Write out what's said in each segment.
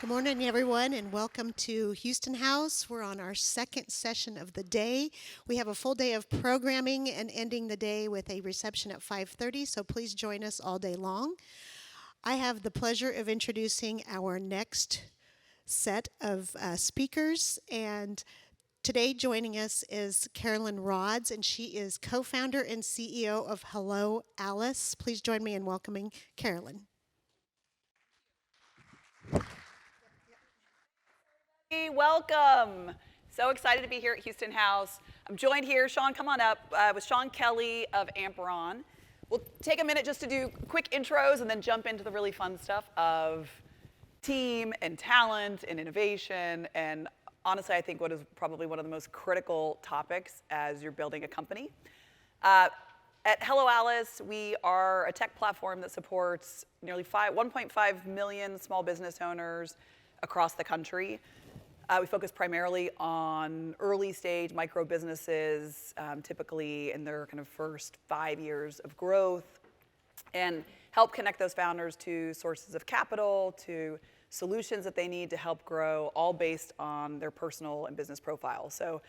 Good morning, everyone, and welcome to Houston House. We're on our second session of the day. We have a full day of programming and ending the day with a reception at 5:30, so please join us all day long. I have the pleasure of introducing our next set of speakers, and today joining us is Carolyn Rodz, and she is co-founder and CEO of 𝗙𝗢𝗟𝗟𝗪. Please join me in welcoming Carolyn. Hey, welcome. So excited to be here at Houston House. I'm joined here, Sean, come on up, with Sean Kelly of Amperon. We'll take a minute just to do quick intros and then jump into the really fun stuff of team and talent and innovation. And honestly, I think what is probably one of the most critical topics as you're building a company. At 𝗙𝗢𝗟𝗪𝗪, we are a tech platform that supports nearly 1.5 million small business owners across the country. We focus primarily on early stage micro businesses, typically in their kind of first 5 years of growth, and help connect those founders to sources of capital, to solutions that they need to help grow, all based on their personal and business profile. So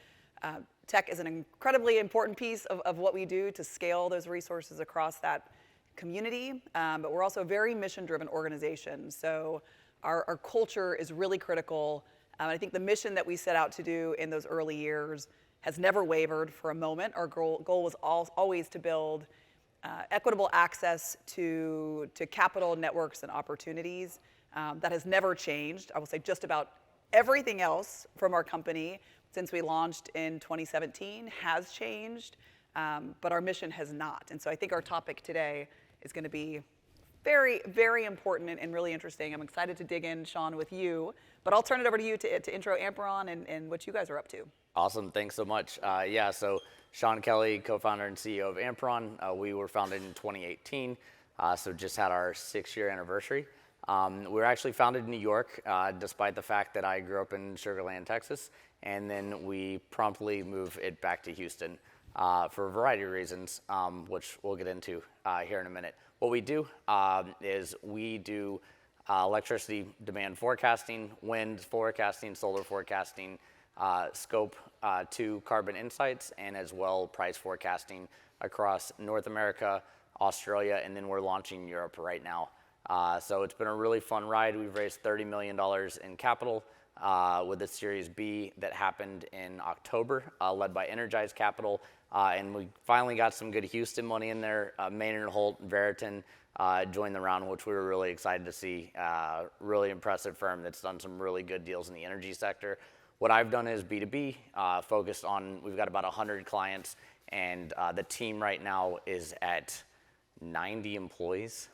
tech is an incredibly important piece of what we do to scale those resources across that community, but we're also a very mission-driven organization. So our culture is really critical. I think the mission that we set out to do in those early years has never wavered for a moment. Our goal was always to build equitable access to capital, networks, and opportunities. That has never changed. I will say just about everything else from our company since we launched in 2017 has changed, but our mission has not. And so I think our topic today is going to be very, very important and really interesting. I'm excited to dig in, Sean, with you. But I'll turn it over to you to intro Amperon and what you guys are up to. Awesome, thanks so much. So Sean Kelly, co-founder and CEO of Amperon. We were founded in 2018, so just had our 6-year anniversary. We were actually founded in New York, despite the fact that I grew up in Sugar Land, Texas, and then we promptly moved it back to Houston for a variety of reasons, which we'll get into here in a minute. What we do is we do electricity demand forecasting, wind forecasting, solar forecasting, scope 2 carbon insights, and as well price forecasting across North America, Australia, and then we're launching Europe right now. So it's been a really fun ride. We've raised $30 million in capital with a Series B that happened in October, led by Energize Capital. And we finally got some good Houston money in there. Maynard Holt and Veriton joined the round, which we were really excited to see. Really impressive firm that's done some really good deals in the energy sector. What I've done is B2B, focused on, we've got about 100 clients, and the team right now is at 90 employees,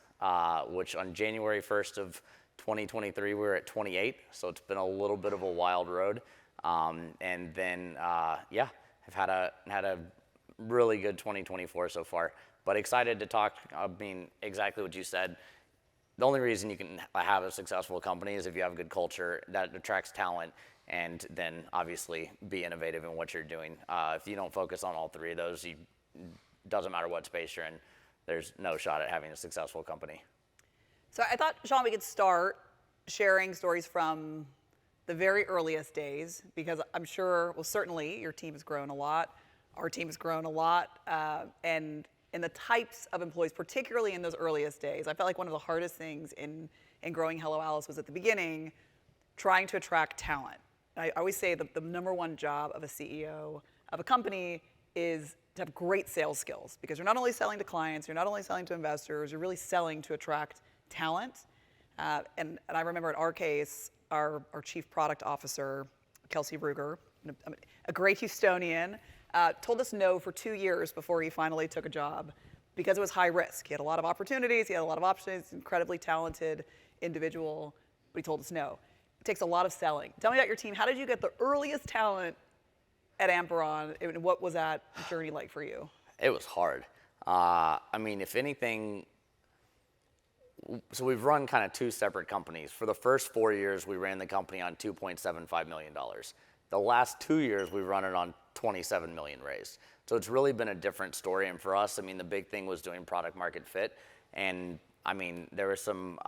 which on January 1st of 2023, we were at 28, so it's been a little bit of a wild road. And then, have had a really good 2024 so far, but excited to talk. I mean, exactly what you said. The only reason you can have a successful company is if you have a good culture that attracts talent, and then obviously be innovative in what you're doing. If you don't focus on all three of those, doesn't matter what space you're in, there's no shot at having a successful company. So I thought, Sean, we could start sharing stories from the very earliest days, because I'm sure, well, certainly your team has grown a lot. Our team has grown a lot, and the types of employees, particularly in those earliest days, I felt like one of the hardest things in growing 𝗙𝗢𝗟𝗪𝗪 was at the beginning, trying to attract talent. I always say that the number one job of a CEO of a company is to have great sales skills, because you're not only selling to clients, you're not only selling to investors, you're really selling to attract talent. And I remember in our case, our chief product officer, 𝗙𝗢𝗟𝗪𝗪𝗪, a great Houstonian, told us no for 2 years before he finally took a job, because it was high risk. He had a lot of opportunities, he had a lot of options, incredibly talented individual, but he told us no. It takes a lot of selling. Tell me about your team. How did you get the earliest talent at Amperon, and what was that journey like for you? It was hard. I mean, if anything, so we've run kind of 2 separate companies. For the first 4 years, we ran the company on $2.75 million. The last 2 years, we've run it on 27 million raised. So it's really been a different story. And for us, I mean, the big thing was doing product market fit. And I mean, there were some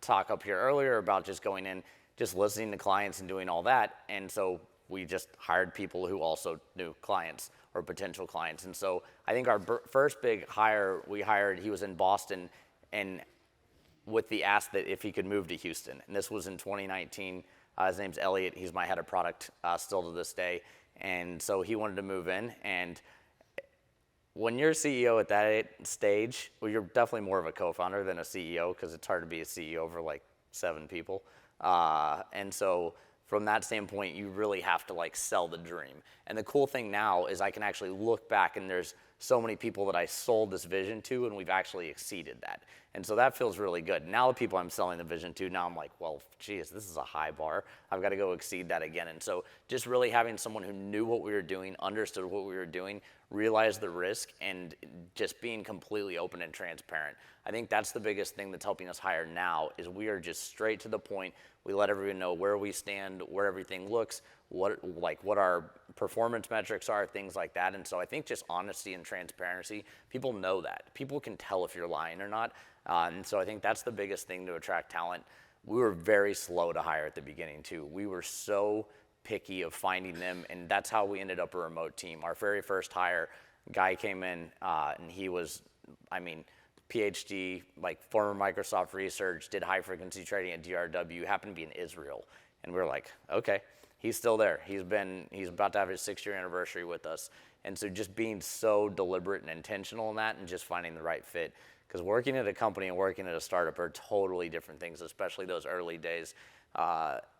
talk up here earlier about just going in, just listening to clients and doing all that. And so we just hired people who also knew clients or potential clients. And so I think our first big hire we hired, he was in Boston, and with the ask that if he could move to Houston. And this was in 2019. His name's Elliot. He's my head of product still to this day. And so he wanted to move in. And when you're CEO at that stage, well, you're definitely more of a co-founder than a CEO, because it's hard to be a CEO for like 7 people. And so from that standpoint, you really have to like sell the dream. And the cool thing now is I can actually look back, and there's so many people that I sold this vision to, and we've actually exceeded that. And so that feels really good. Now the people I'm selling the vision to, now I'm like, well, geez, this is a high bar. I've got to go exceed that again. And so just really having someone who knew what we were doing, understood what we were doing, realized the risk, and just being completely open and transparent. I think that's the biggest thing that's helping us hire now, is we are just straight to the point. We let everyone know where we stand, where everything looks, what our performance metrics are, things like that. And so I think just honesty and transparency, people know that. People can tell if you're lying or not. And so I think that's the biggest thing to attract talent. We were very slow to hire at the beginning too. We were so picky of finding them, and that's how we ended up a remote team. Our very first hire, guy came in, and he was, PhD, like former Microsoft research, did high frequency trading at DRW, happened to be in Israel. And we were like, okay, he's still there. He's about to have his 6-year anniversary with us. And so just being so deliberate and intentional in that, and just finding the right fit. Because working at a company and working at a startup are totally different things, especially those early days.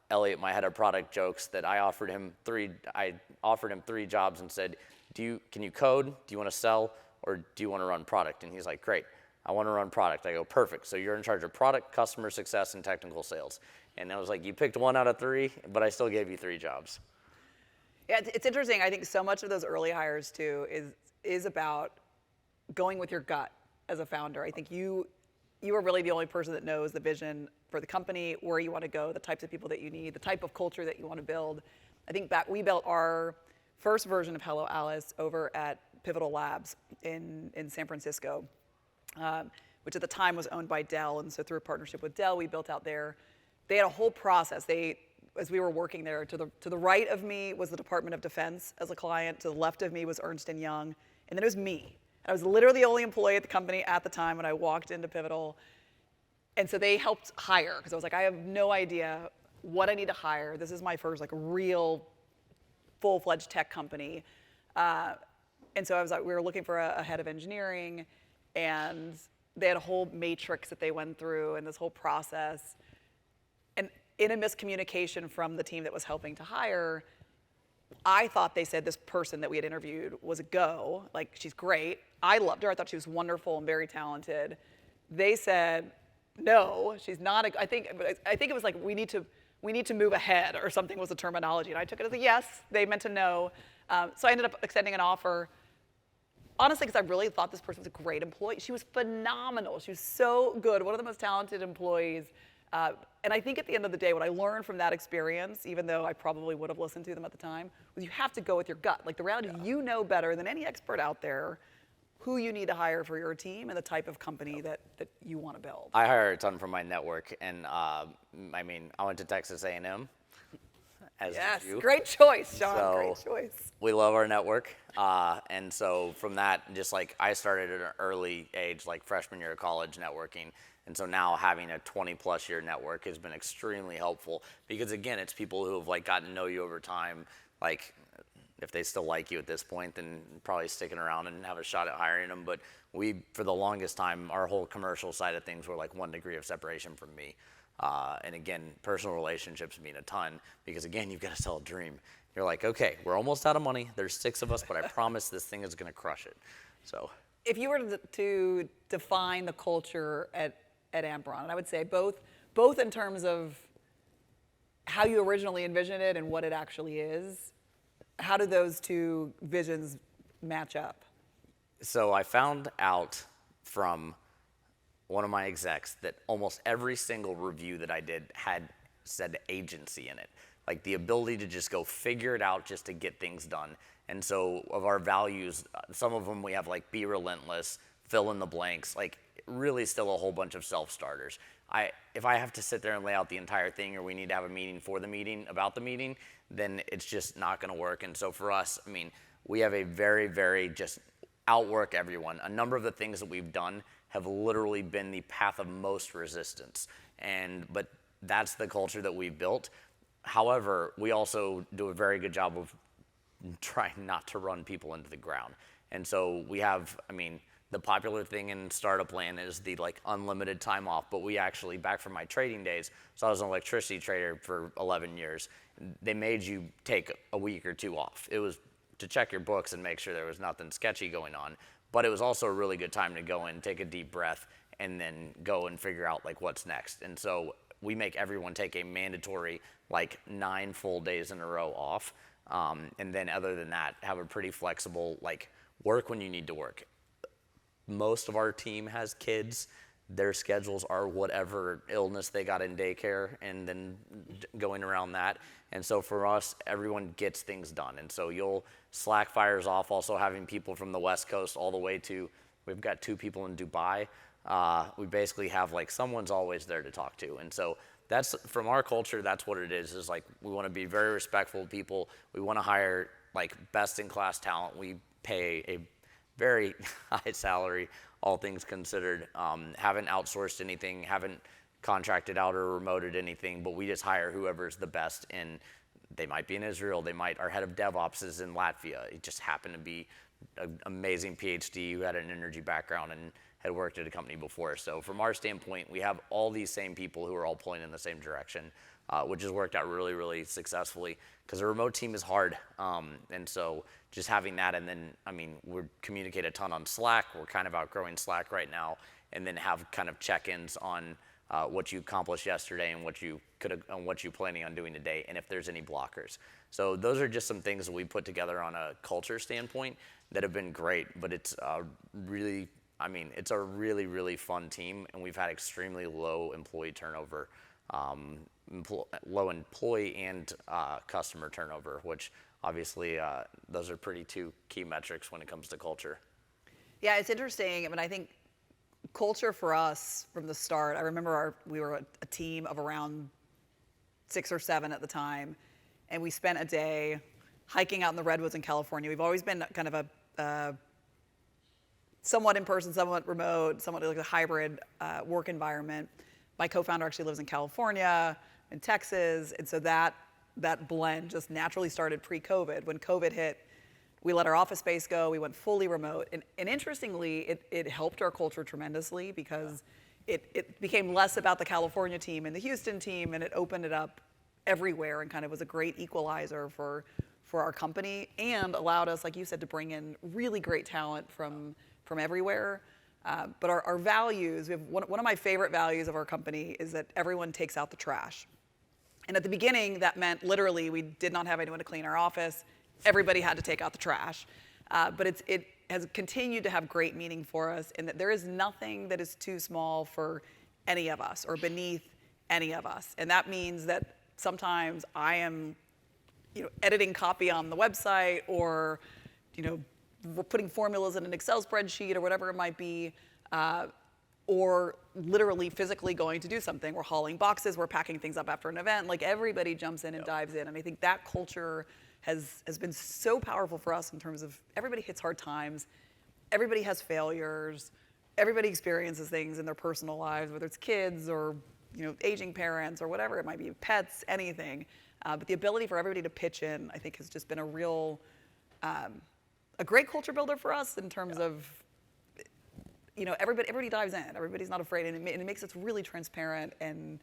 Elliot, my head of product, jokes that I offered him 3 jobs and said, can you code? Do you want to sell? Or do you want to run product? And he's like, great, I want to run product. I go, perfect. So you're in charge of product, customer success, and technical sales. And I was like, you picked 1 out of 3, but I still gave you 3 jobs. Yeah, it's interesting. I think so much of those early hires too is about going with your gut as a founder. I think you are really the only person that knows the vision for the company, where you want to go, the types of people that you need, the type of culture that you want to build. I think we built our first version of Hello Allice over at Pivotal Labs in San Francisco, which at the time was owned by Dell. And so through a partnership with Dell, we built out there. They had a whole process. As we were working there, to the right of me was the Department of Defense as a client. To the left of me was Ernst & Young. And then it was me. I was literally the only employee at the company at the time when I walked into Pivotal. And so they helped hire, because I was like, I have no idea what I need to hire. This is my first real full-fledged tech company. And so we were looking for a head of engineering, and they had a whole matrix that they went through and this whole process. And in a miscommunication from the team that was helping to hire, I thought they said this person that we had interviewed was a go, like she's great. I loved her. I thought she was wonderful and very talented. They said, no, she's not. I think it was like we need to move ahead, or something was the terminology. And I took it as a yes. They meant a no. So I ended up extending an offer. Honestly, because I really thought this person was a great employee. She was phenomenal. She was so good, one of the most talented employees. And I think at the end of the day, what I learned from that experience, even though I probably would have listened to them at the time, was you have to go with your gut. Like the reality is, you know better than any expert out there who you need to hire for your team and the type of company that you want to build. I hire a ton from my network, and I went to Texas A&M. Yes, great choice, Sean, so great choice. We love our network, and so from that, just like I started at an early age, like freshman year of college, networking, and so now having a 20+ year network has been extremely helpful, because again, it's people who have gotten to know you over time. Like, if they still like you at this point, then probably sticking around and have a shot at hiring them. But we, for the longest time, our whole commercial side of things were like 1 degree of separation from me. And again, personal relationships mean a ton, because again, you've got to sell a dream. You're like, okay, we're almost out of money. There's 6 of us, but I promise this thing is going to crush it. So, if you were to define the culture at Amperon, and I would say both in terms of how you originally envisioned it and what it actually is, how do those 2 visions match up? So I found out from one of my execs that almost every single review that I did had said agency in it. Like the ability to just go figure it out just to get things done. And so of our values, some of them we have like be relentless, fill in the blanks. Like really still a whole bunch of self-starters. If I have to sit there and lay out the entire thing, or we need to have a meeting for the meeting about the meeting, then it's just not going to work. And so for us, I mean, we have a very, very just outwork everyone. A number of the things that we've done have literally been the path of most resistance. But that's the culture that we've built. However, we also do a very good job of trying not to run people into the ground. And so we have, I mean, the popular thing in startup land is the like unlimited time off, but we actually, back from my trading days, so I was an electricity trader for 11 years, they made you take a week or two off. It was to check your books and make sure there was nothing sketchy going on, but it was also a really good time to go in, take a deep breath, and then go and figure out like what's next. And so we make everyone take a mandatory like 9 full days in a row off. And then other than that, have a pretty flexible, like work when you need to work. Most of our team has kids. Their schedules are whatever illness they got in daycare and then going around that. And so for us, everyone gets things done. And so you'll slack fires off, also having people from the West Coast all the way to, we've got 2 people in Dubai. We basically have like someone's always there to talk to. And so that's, from our culture, that's what it is like we want to be very respectful of people. We want to hire like best in class talent. We pay a very high salary, all things considered. Haven't outsourced anything, haven't contracted out or remoted anything, but we just hire whoever's the best. And they might be in Israel, our head of DevOps is in Latvia. It just happened to be an amazing PhD who had an energy background and had worked at a company before. So from our standpoint, we have all these same people who are all pulling in the same direction, which has worked out really, really successfully, because a remote team is hard. And so just having that, and then, I mean, we communicate a ton on Slack. We're kind of outgrowing Slack right now, and then have kind of check-ins on what you accomplished yesterday and what you planning on doing today, and if there's any blockers. So those are just some things that we put together on a culture standpoint that have been great, but it's really, I mean, it's a really, really fun team, and we've had extremely low employee turnover, low employee and customer turnover, which obviously those are pretty 2 key metrics when it comes to culture. Yeah, it's interesting. I mean, I think culture for us from the start, I remember we were a team of around 6 or 7 at the time, and we spent a day hiking out in the redwoods in California. We've always been kind of a somewhat in person, somewhat remote, somewhat like a hybrid work environment. My co-founder actually lives in California, in Texas, and so that blend just naturally started pre-COVID. When COVID hit, we let our office space go, we went fully remote, and interestingly, it helped our culture tremendously, because it became less about the California team and the Houston team, and it opened it up everywhere, and kind of was a great equalizer for our company, and allowed us, like you said, to bring in really great talent from everywhere. But our values, we have one of my favorite values of our company is that everyone takes out the trash. And at the beginning, that meant literally we did not have anyone to clean our office. Everybody had to take out the trash. But it has continued to have great meaning for us, in that there is nothing that is too small for any of us or beneath any of us. And that means that sometimes I am, editing copy on the website, or, we're putting formulas in an Excel spreadsheet or whatever it might be, or literally physically going to do something. We're hauling boxes, we're packing things up after an event. Like, everybody jumps in and dives in. And I think that culture has been so powerful for us, in terms of everybody hits hard times, everybody has failures, everybody experiences things in their personal lives, whether it's kids or aging parents or whatever it might be, pets, anything. But the ability for everybody to pitch in, I think, has just been a great culture builder for us, in terms of, everybody dives in. Everybody's not afraid, and it makes us really transparent and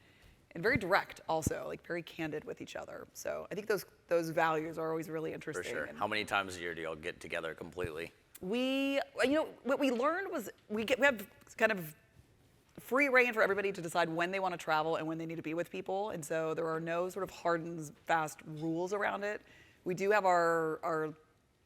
very direct, also, like very candid with each other. So I think those values are always really interesting. For sure. How many times a year do y'all get together completely? What we learned was we have kind of free reign for everybody to decide when they want to travel and when they need to be with people. And so there are no sort of hard and fast rules around it. We do have our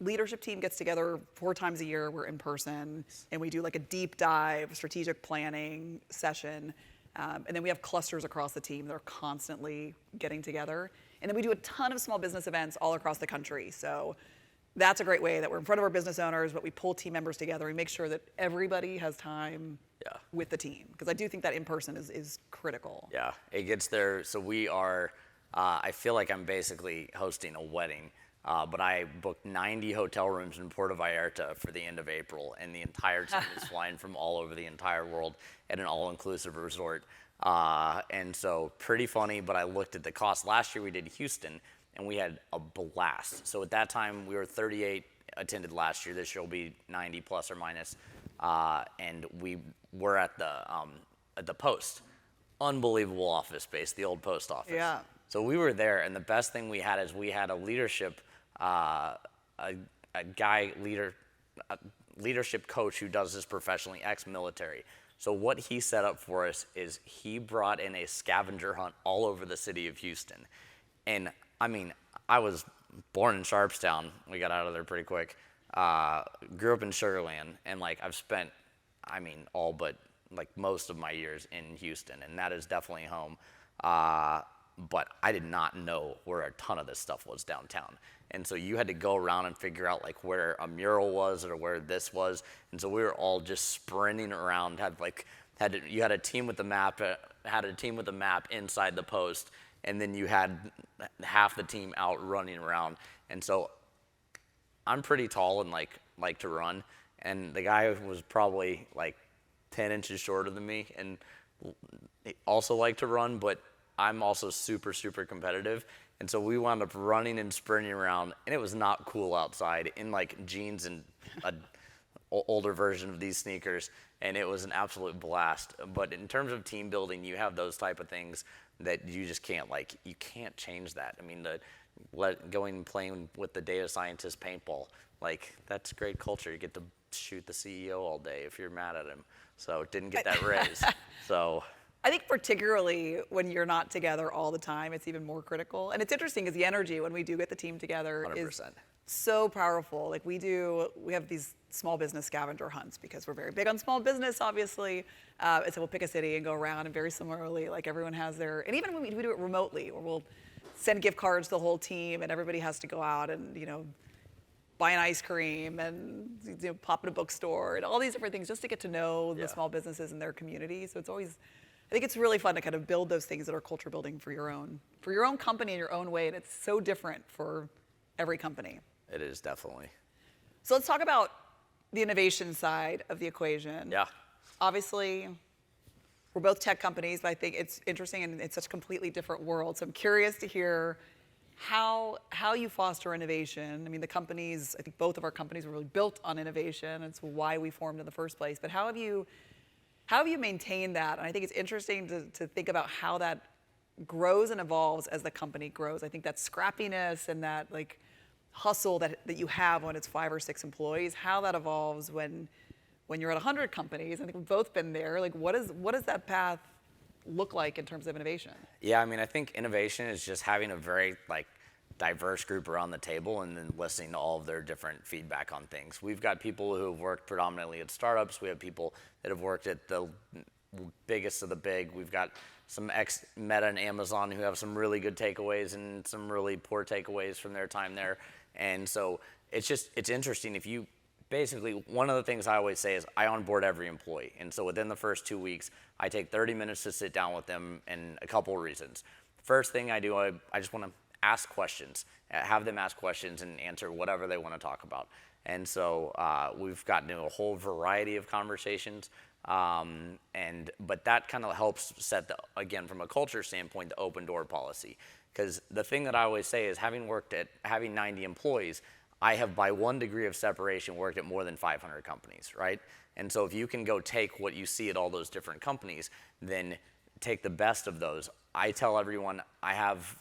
leadership team gets together 4 times a year. We're in person, and we do like a deep dive strategic planning session. And then we have clusters across the team that are constantly getting together. And then we do a ton of small business events all across the country. So that's a great way that we're in front of our business owners, but we pull team members together and make sure that everybody has time with the team. Because I do think that in person is critical. Yeah, it gets there. So we are, I feel like I'm basically hosting a wedding, but I booked 90 hotel rooms in Puerto Vallarta for the end of April, and the entire team is flying from all over the entire world at an all-inclusive resort. And so pretty funny, but I looked at the cost. Last year we did Houston, and we had a blast. So at that time, we were 38 attended last year. This year will be 90 plus or minus. And we were at the Post. Unbelievable office space, the old post office. Yeah. So we were there, and the best thing we had is we had a leadership, leadership coach who does this professionally, ex-military. So what he set up for us is he brought in a scavenger hunt all over the city of Houston. And I mean, I was born in Sharpstown. We got out of there pretty quick. Grew up in Sugar Land, and like I've spent, I mean, all but like most of my years in Houston, and that is definitely home. But I did not know where a ton of this stuff was downtown. And so you had to go around and figure out like where a mural was or where this was. And so we were all just sprinting around, you had a team with the map, inside the Post, and then you had half the team out running around. And so I'm pretty tall and like to run, and the guy was probably like 10 inches shorter than me and he also liked to run, but I'm also super, super competitive. And so we wound up running and sprinting around, and it was not cool outside in like jeans and an older version of these sneakers, and it was an absolute blast. But in terms of team building, you have those type of things that you just can't you can't change that. I mean, going and playing with the data scientist paintball, like that's great culture. You get to shoot the CEO all day if you're mad at him. So didn't get that raise. So I think particularly when you're not together all the time, it's even more critical. And it's interesting because the energy when we do get the team together 100%. is so powerful. Like we have these small business scavenger hunts because we're very big on small business, obviously. And so we'll pick a city and go around, and very similarly, like everyone has their, and even when we do it remotely, where we'll send gift cards to the whole team and everybody has to go out and, buy an ice cream and pop in a bookstore and all these different things just to get to know the small businesses in their community. So it's always, I think it's really fun to kind of build those things that are culture building for your own company in your own way. And it's so different for every company. it is definitely. So let's talk about the innovation side of the equation. Yeah. Obviously, we're both tech companies, but I think it's interesting and it's such a completely different world. So I'm curious to hear how you foster innovation. I mean, the companies, I think both of our companies were really built on innovation. It's why we formed in the first place. But how have you maintained that? And I think it's interesting to think about how that grows and evolves as the company grows. I think that scrappiness and that hustle that you have when it's 5 or 6 employees, how that evolves when you're at 100 companies. I think we've both been there. What does that path look like in terms of innovation? Yeah, I mean, I think innovation is just having a very diverse group around the table and then listening to all of their different feedback on things. We've got people who have worked predominantly at startups. We have people that have worked at the biggest of the big. We've got some ex-Meta and Amazon who have some really good takeaways and some really poor takeaways from their time there. And so it's interesting. If you basically, one of the things I always say is I onboard every employee. And so within the first 2 weeks, I take 30 minutes to sit down with them, and a couple of reasons. First thing I do, I just want to ask questions, have them ask questions and answer whatever they want to talk about. And so we've gotten into a whole variety of conversations. But that kind of helps set again, from a culture standpoint, the open door policy. Because the thing that I always say is having 90 employees, I have by 1 degree of separation worked at more than 500 companies, right? And so if you can go take what you see at all those different companies, then take the best of those. I tell everyone, I have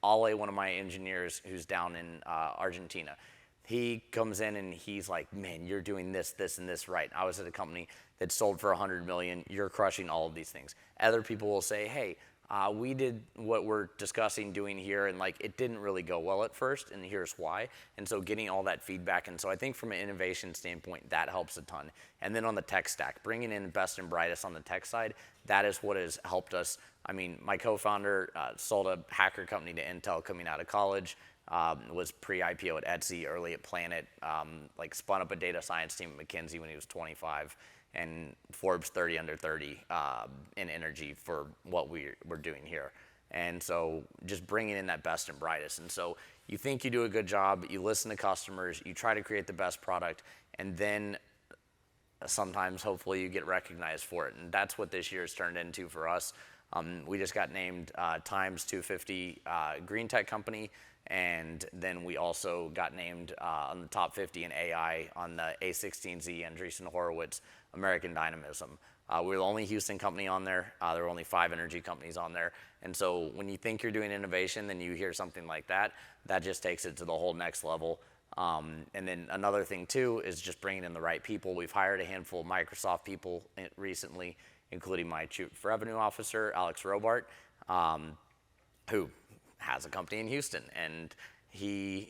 Allice, one of my engineers who's down in Argentina. He comes in and he's like, man, you're doing this, this, and this right. I was at a company that sold for $100 million. You're crushing all of these things. Other people will say, hey, we did what we're discussing doing here, and like it didn't really go well at first, and here's why. And so getting all that feedback, and so I think from an innovation standpoint, that helps a ton. And then on the tech stack, bringing in best and brightest on the tech side, that is what has helped us. I mean, my co-founder sold a hacker company to Intel coming out of college, was pre-IPO at Etsy, early at Planet, like spun up a data science team at McKinsey when he was 25. And Forbes 30 under 30 in energy for what we're doing here. And so just bringing in that best and brightest. And so you think you do a good job, you listen to customers, you try to create the best product, and then sometimes hopefully you get recognized for it. And that's what this year has turned into for us. We just got named Times 250 Green Tech Company, and then we also got named on the top 50 in AI on the 𝗙𝗢𝗟𝗓𝗓𝗪𝗓 American Dynamism. We're the only Houston company on there. There were only 5 energy companies on there. And so when you think you're doing innovation, then you hear something like that, that just takes it to the whole next level. And then another thing too is just bringing in the right people. We've hired a handful of Microsoft people recently, including my Chief Revenue Officer, Allice 𝗙𝗢𝗟𝗓𝗪𝗓, who has a company in Houston, and he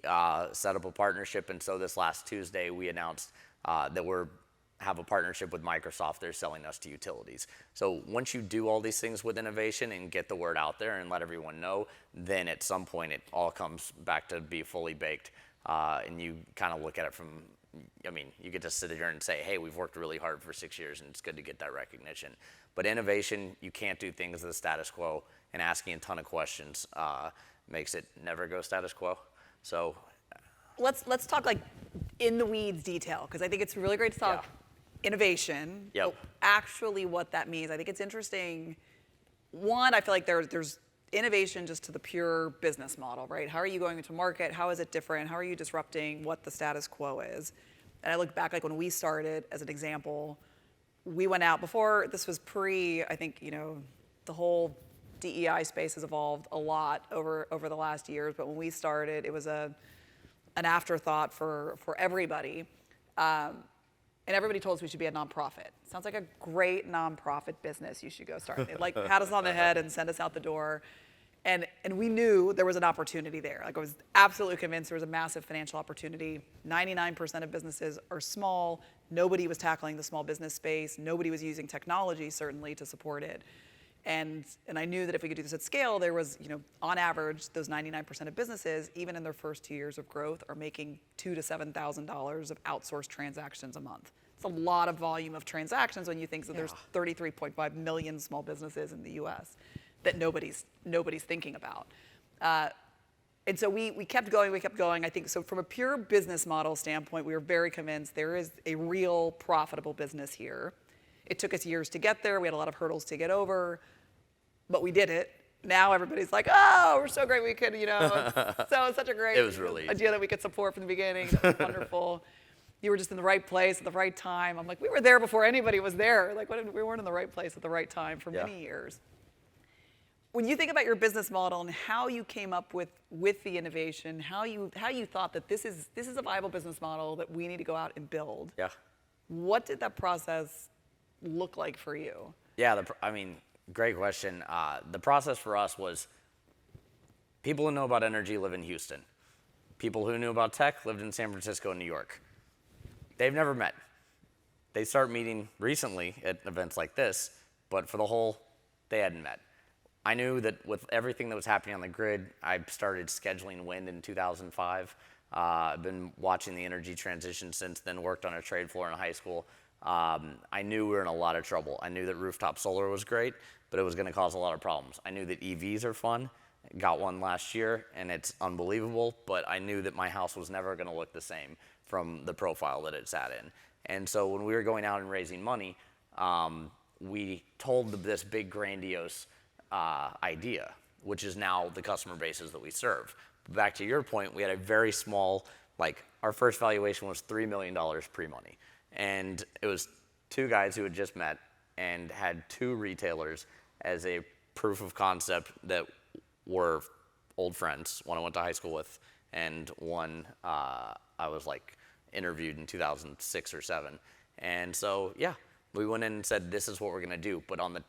set up a partnership. And so this last Tuesday, we announced that we're have a partnership with Microsoft. They're selling us to utilities. So once you do all these things with innovation and get the word out there and let everyone know, then at some point it all comes back to be fully baked. And you kind of look at it from, I mean, you get to sit here and say, hey, we've worked really hard for 6 years, and it's good to get that recognition. But innovation, you can't do things the status quo, and asking a ton of questions makes it never go status quo. So let's talk like in the weeds detail, because I think it's really great to talk innovation, Yep. but actually what that means. I think it's interesting. One, I feel like there's innovation just to the pure business model, right? How are you going to market? How is it different? How are you disrupting what the status quo is? And I look back, like when we started, as an example, we went out before, this was pre, I think, the whole DEI space has evolved a lot over the last years, but when we started, it was an afterthought for everybody. And everybody told us we should be a nonprofit. Sounds like a great nonprofit business you should go start. They'd like pat us on the head and send us out the door. And we knew there was an opportunity there. Like I was absolutely convinced there was a massive financial opportunity. 99% of businesses are small. Nobody was tackling the small business space. Nobody was using technology, certainly, to support it. And I knew that if we could do this at scale, there was, on average, those 99% of businesses, even in their first 2 years of growth, are making $2,000 to $7,000 of outsourced transactions a month. It's a lot of volume of transactions when you think that there's 33.5 million small businesses in the U.S. that nobody's thinking about. And so we kept going. I think so from a pure business model standpoint, we were very convinced there is a real profitable business here. It took us years to get there. We had a lot of hurdles to get over, but we did it. Now everybody's like, oh, we're so great we could, it's such a great idea that we could support from the beginning. That was wonderful. You were just in the right place at the right time. I'm like, we were there before anybody was there. Like, we weren't in the right place at the right time for many years. When you think about your business model and how you came up with the innovation, how you thought that this is a viable business model that we need to go out and build. Yeah. What did that process look like for you? Yeah, great question. The process for us was people who know about energy live in Houston. People who knew about tech lived in San Francisco and New York. They've never met. They start meeting recently at events like this, but for the whole, they hadn't met. I knew that with everything that was happening on the grid, I started scheduling wind in 2005. I've been watching the energy transition since then, worked on a trade floor in high school. I knew we were in a lot of trouble. I knew that rooftop solar was great, but it was going to cause a lot of problems. I knew that EVs are fun. Got one last year, and it's unbelievable, but I knew that my house was never going to look the same from the profile that it sat in. And so when we were going out and raising money, we told this big grandiose idea, which is now the customer bases that we serve. Back to your point, we had a very small, our first valuation was $3 million pre-money. And it was 2 guys who had just met and had 2 retailers as a proof of concept that were old friends. One I went to high school with, and one I was interviewed in 2006 or 7. And so, we went in and said, this is what we're gonna do. But on the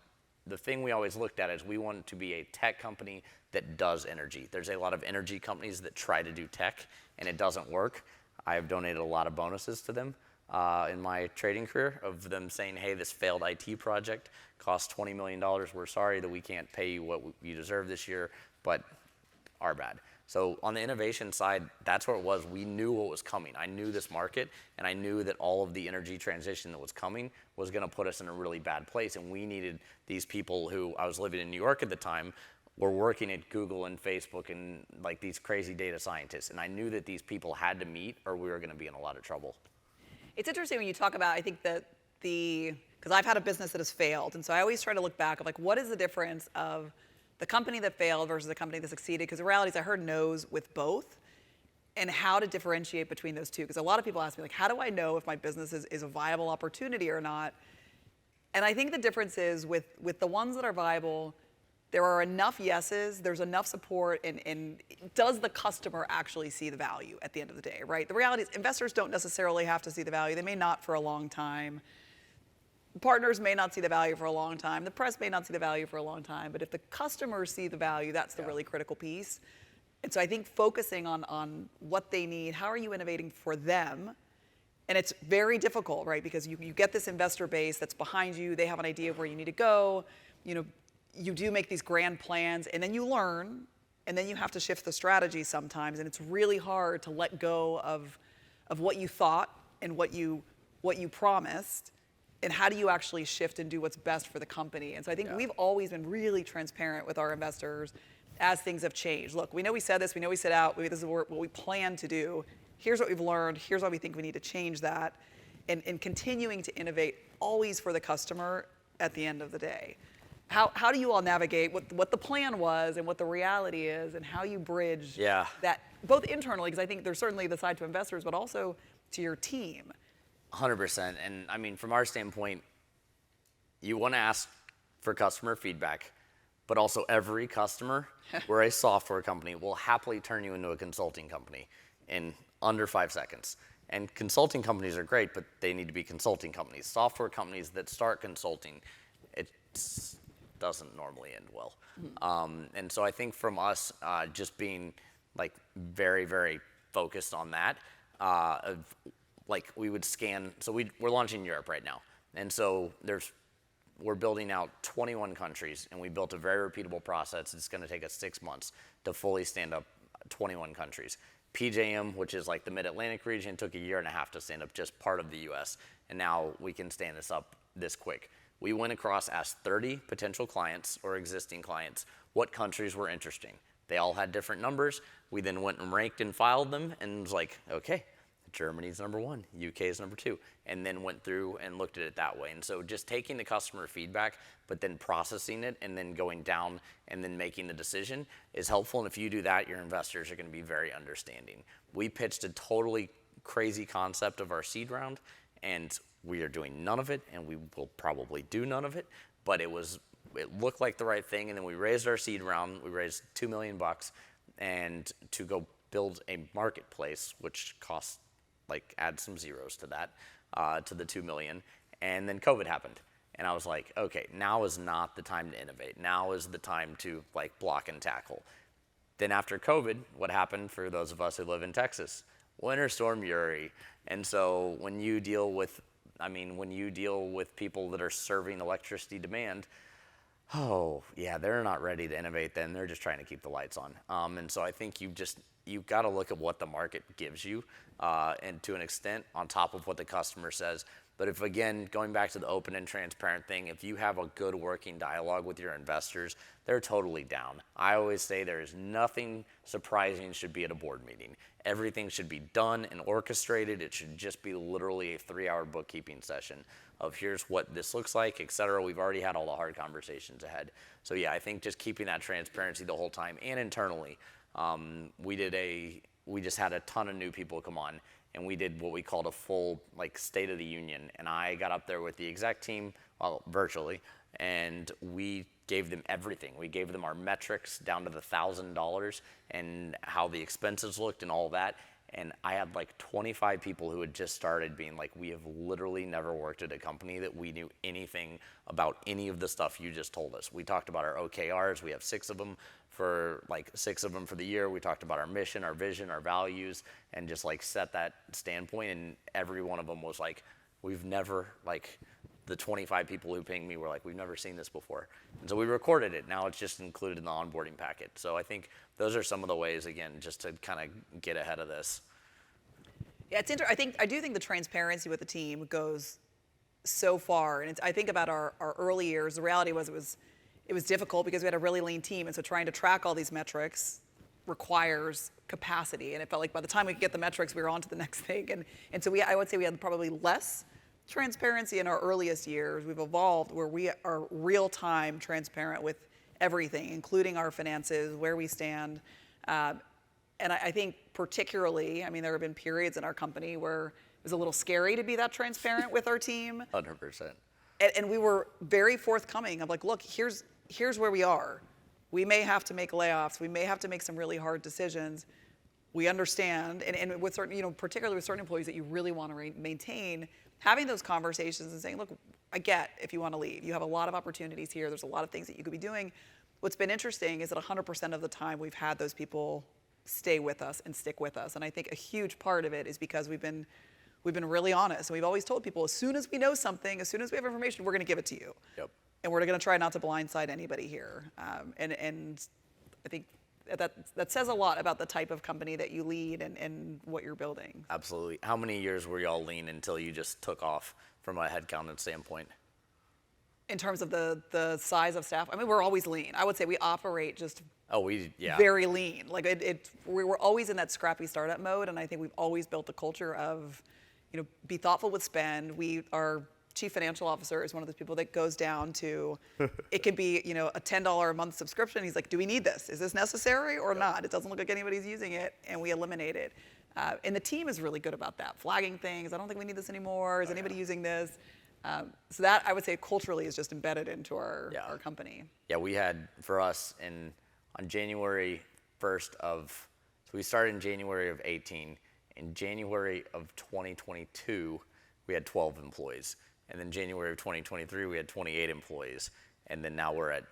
the thing we always looked at is we wanted to be a tech company that does energy. There's a lot of energy companies that try to do tech and it doesn't work. I have donated a lot of bonuses to them in my trading career of them saying, hey, this failed IT project cost $20 million. We're sorry that we can't pay you what you deserve this year, but our bad. So on the innovation side, that's where it was. We knew what was coming. I knew this market, and I knew that all of the energy transition that was coming was going to put us in a really bad place. And we needed these people who, I was living in New York at the time, were working at Google and Facebook and like these crazy data scientists. And I knew that these people had to meet or we were going to be in a lot of trouble. It's interesting when you talk about, I think that because I've had a business that has failed. And so I always try to look back of like, what is the difference of the company that failed versus the company that succeeded? Because the reality is I heard no's with both, and how to differentiate between those two. Because a lot of people ask me, like, how do I know if my business is a viable opportunity or not? And I think the difference is with the ones that are viable, there are enough yeses, there's enough support, and does the customer actually see the value at the end of the day, right? The reality is investors don't necessarily have to see the value. They may not for a long time. Partners may not see the value for a long time. The press may not see the value for a long time. But if the customers see the value, that's the really critical piece. And so I think focusing on what they need, how are you innovating for them? And it's very difficult, right? Because you get this investor base that's behind you. They have an idea of where you need to go. You know, you do make these grand plans, and then you learn, and then you have to shift the strategy sometimes. And it's really hard to let go of what you thought and what you promised. And how do you actually shift and do what's best for the company? And so I think we've always been really transparent with our investors as things have changed. Look, we know we said this, we know we set out, this is what we plan to do. Here's what we've learned, here's why we think we need to change that. And continuing to innovate always for the customer at the end of the day. How do you all navigate what the plan was and what the reality is, and how you bridge that, both internally, because I think there's certainly the side to investors, but also to your team? 100%. And I mean, from our standpoint, you want to ask for customer feedback, but also every customer, we're a software company, will happily turn you into a consulting company in under 5 seconds. And consulting companies are great, but they need to be consulting companies. Software companies that start consulting, it doesn't normally end well. And so I think from us, just being like very, very focused on that, like we would scan, so we're launching in Europe right now. And so we're building out 21 countries, and we built a very repeatable process. It's gonna take us 6 months to fully stand up 21 countries. PJM, which is like the Mid-Atlantic region, took 1.5 years to stand up, just part of the US. And now we can stand this up this quick. We went across, asked 30 potential clients or existing clients what countries were interesting. They all had different numbers. We then went and ranked and filed them, and was like, okay, Germany's number 1, UK is number 2, and then went through and looked at it that way. And so just taking the customer feedback, but then processing it and then going down and then making the decision is helpful. And if you do that, your investors are going to be very understanding. We pitched a totally crazy concept of our seed round, and we are doing none of it, and we will probably do none of it, but it looked like the right thing. And then we raised our seed round. We raised $2 million, and to go build a marketplace, which costs, like, add some zeros to that, to the 2 million. And then COVID happened. And I was like, okay, now is not the time to innovate. Now is the time to like block and tackle. Then after COVID, what happened for those of us who live in Texas? Winter Storm Uri. And so when you deal with people that are serving electricity demand, oh yeah, they're not ready to innovate then. They're just trying to keep the lights on. And so I think you've got to look at what the market gives you, and to an extent on top of what the customer says. But if, again, going back to the open and transparent thing, if you have a good working dialogue with your investors, they're totally down. I always say there is nothing surprising should be at a board meeting. Everything should be done and orchestrated. It should just be literally a 3-hour bookkeeping session of here's what this looks like, et cetera. We've already had all the hard conversations ahead. So yeah, I think just keeping that transparency the whole time, and internally, we just had a ton of new people come on, and we did what we called a full like State of the Union. And I got up there with the exec team, well, virtually, and we gave them everything. We gave them our metrics down to the $1,000 and how the expenses looked and all that. And I had like 25 people who had just started being like, we have literally never worked at a company that we knew anything about any of the stuff you just told us. We talked about our OKRs. We have 6 of them for the year. We talked about our mission, our vision, our values, and just like set that standpoint. And every one of them was like, we've never, like, the 25 people who pinged me were like, we've never seen this before. And so we recorded it. Now it's just included in the onboarding packet. So I think those are some of the ways, again, just to kind of get ahead of this. Yeah, it's interesting. I do think the transparency with the team goes so far. And I think about our early years. The reality was it was difficult because we had a really lean team. And so trying to track all these metrics requires capacity. And it felt like by the time we could get the metrics, we were on to the next thing. And so I would say we had probably less transparency in our earliest years. We've evolved where we are real-time transparent with everything, including our finances, where we stand. And I think particularly, I mean, there have been periods in our company where it was a little scary to be that transparent with our team. 100%. And we were very forthcoming of like, look, here's where we are. We may have to make layoffs. We may have to make some really hard decisions. We understand, and with certain, particularly with certain employees that you really want to maintain, having those conversations and saying, look, I get if you want to leave. You have a lot of opportunities here. There's a lot of things that you could be doing. What's been interesting is that 100% of the time we've had those people stay with us and stick with us. And I think a huge part of it is because we've been really honest. And we've always told people, as soon as we know something, as soon as we have information, we're going to give it to you. Yep. And we're going to try not to blindside anybody here. And I think that says a lot about the type of company that you lead and what you're building. Absolutely. How many years were y'all lean until you just took off from a headcount standpoint? In terms of the size of staff, I mean, we're always lean. I would say we operate just very lean. Like we were always in that scrappy startup mode, and I think we've always built a culture of, be thoughtful with spend. Our chief financial officer is one of those people that goes down to, it could be, a $10 a month subscription. He's like, do we need this? Is this necessary or not? It doesn't look like anybody's using it, and we eliminate it. And the team is really good about that, flagging things. I don't think we need this anymore. Is anybody using this? So that, I would say, culturally is just embedded into our company. Yeah, we had, for us, on January 1st so we started in January of 18. In January of 2022, we had 12 employees. And then January of 2023, we had 28 employees. And then now we're at,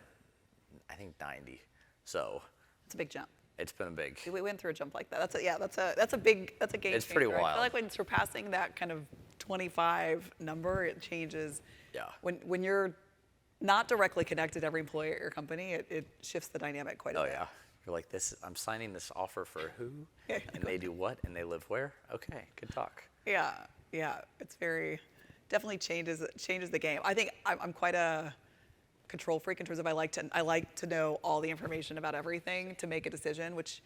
I think, 90. So it's a big jump. It's been a big. We went through a jump like that. That's a game It's pretty changer. wild. I feel like when surpassing that kind of 25 number, it changes. Yeah. When you're not directly connected to every employee at your company, it shifts the dynamic quite a bit. Oh yeah. You're like, I'm signing this offer for who? Yeah. And they do what? And they live where? Okay, good talk. Yeah. It's definitely changes the game. I think I'm quite a control freak in terms of I like to know all the information about everything to make a decision, which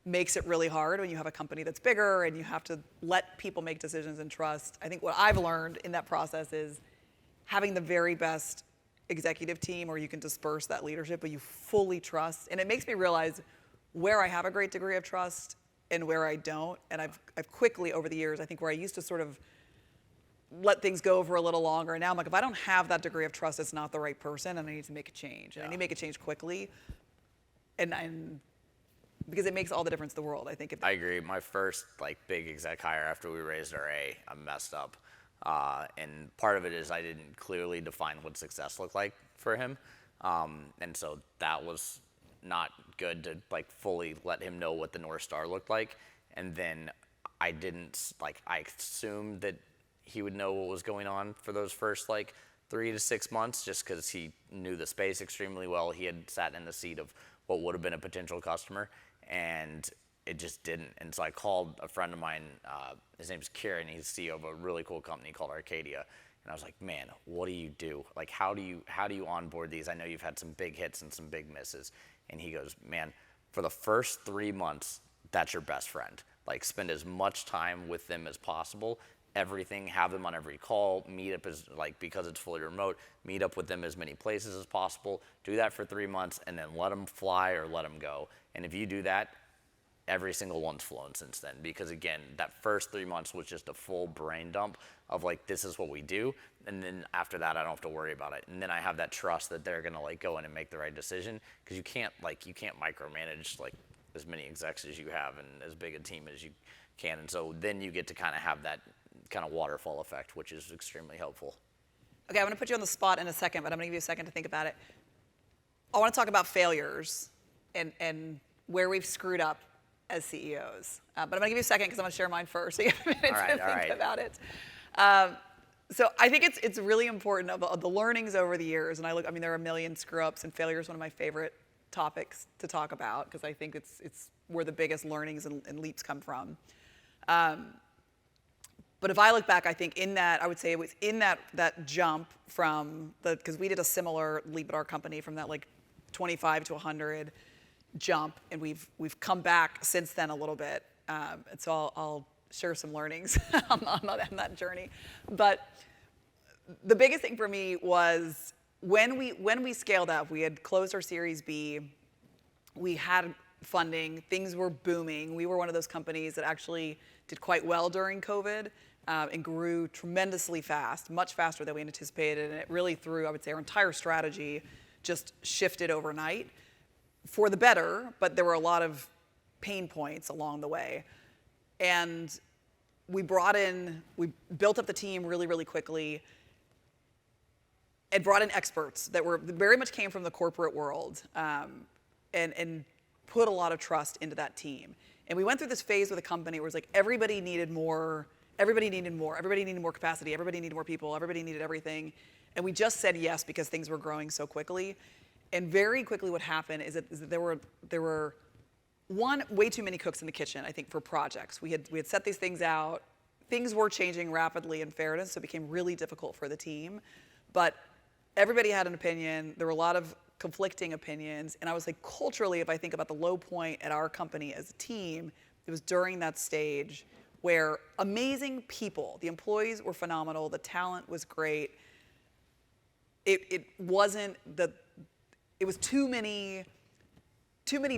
makes it really hard when you have a company that's bigger and you have to let people make decisions and trust. I think what I've learned in that process is having the very best executive team where you can disperse that leadership, but you fully trust. And it makes me realize where I have a great degree of trust and where I don't. And I've quickly over the years, I think where I used to sort of let things go for a little longer. And now I'm like, if I don't have that degree of trust, it's not the right person, and I need to make a change. And I need to make a change quickly. And because it makes all the difference in the world, I think. I agree. My first big exec hire after we raised our A, I messed up. And part of it is I didn't clearly define what success looked like for him. And so that was not good to fully let him know what the North Star looked like. And then I didn't, I assumed that he would know what was going on for those first 3 to 6 months, just because he knew the space extremely well. He had sat in the seat of what would have been a potential customer, and it just didn't. And so I called a friend of mine, his name's Kieran, he's CEO of a really cool company called 𝗙𝗙𝗟𝗢𝗪. And I was like, man, what do you do? How do you onboard these? I know you've had some big hits and some big misses. And he goes, man, for the first 3 months, that's your best friend. Spend as much time with them as possible. Everything, have them on every call, meet up because it's fully remote, meet up with them as many places as possible, do that for 3 months, and then let them fly or let them go. And if you do that, every single one's flown since then, because again, that first 3 months was just a full brain dump of this is what we do. And then after that, I don't have to worry about it. And then I have that trust that they're gonna go in and make the right decision, because you can't micromanage as many execs as you have and as big a team as you can. And so then you get to kind of have that kind of waterfall effect, which is extremely helpful. Okay, I'm going to put you on the spot in a second, but I'm going to give you a second to think about it. I want to talk about failures and where we've screwed up as CEOs. But I'm going to give you a second because I'm going to share mine first, so you have a minute to think about it. So I think it's really important of the learnings over the years, and I mean, there are a million screw-ups, and failure is one of my favorite topics to talk about because I think it's where the biggest learnings and leaps come from. But if I look back, I think I would say it was in that jump from because we did a similar leap at our company from that like 25 to 100 jump, and we've come back since then a little bit. And so I'll share some learnings on that journey. But the biggest thing for me was when we scaled up, we had closed our Series B, we had funding, things were booming. We were one of those companies that actually did quite well during COVID and grew tremendously fast, much faster than we anticipated. And it really I would say, our entire strategy just shifted overnight for the better, but there were a lot of pain points along the way. And we built up the team really, really quickly and brought in experts that very much came from the corporate world and put a lot of trust into that team. And we went through this phase with the company where it was like everybody needed more capacity, everybody needed more people, everybody needed everything. And we just said yes because things were growing so quickly. And very quickly what happened is that there were way too many cooks in the kitchen, I think, for projects. We had set these things out. Things were changing rapidly in fairness, so it became really difficult for the team. But everybody had an opinion. There were a lot of conflicting opinions. And I was like, culturally, if I think about the low point at our company as a team, it was during that stage where amazing people, the employees were phenomenal, the talent was great. It was too many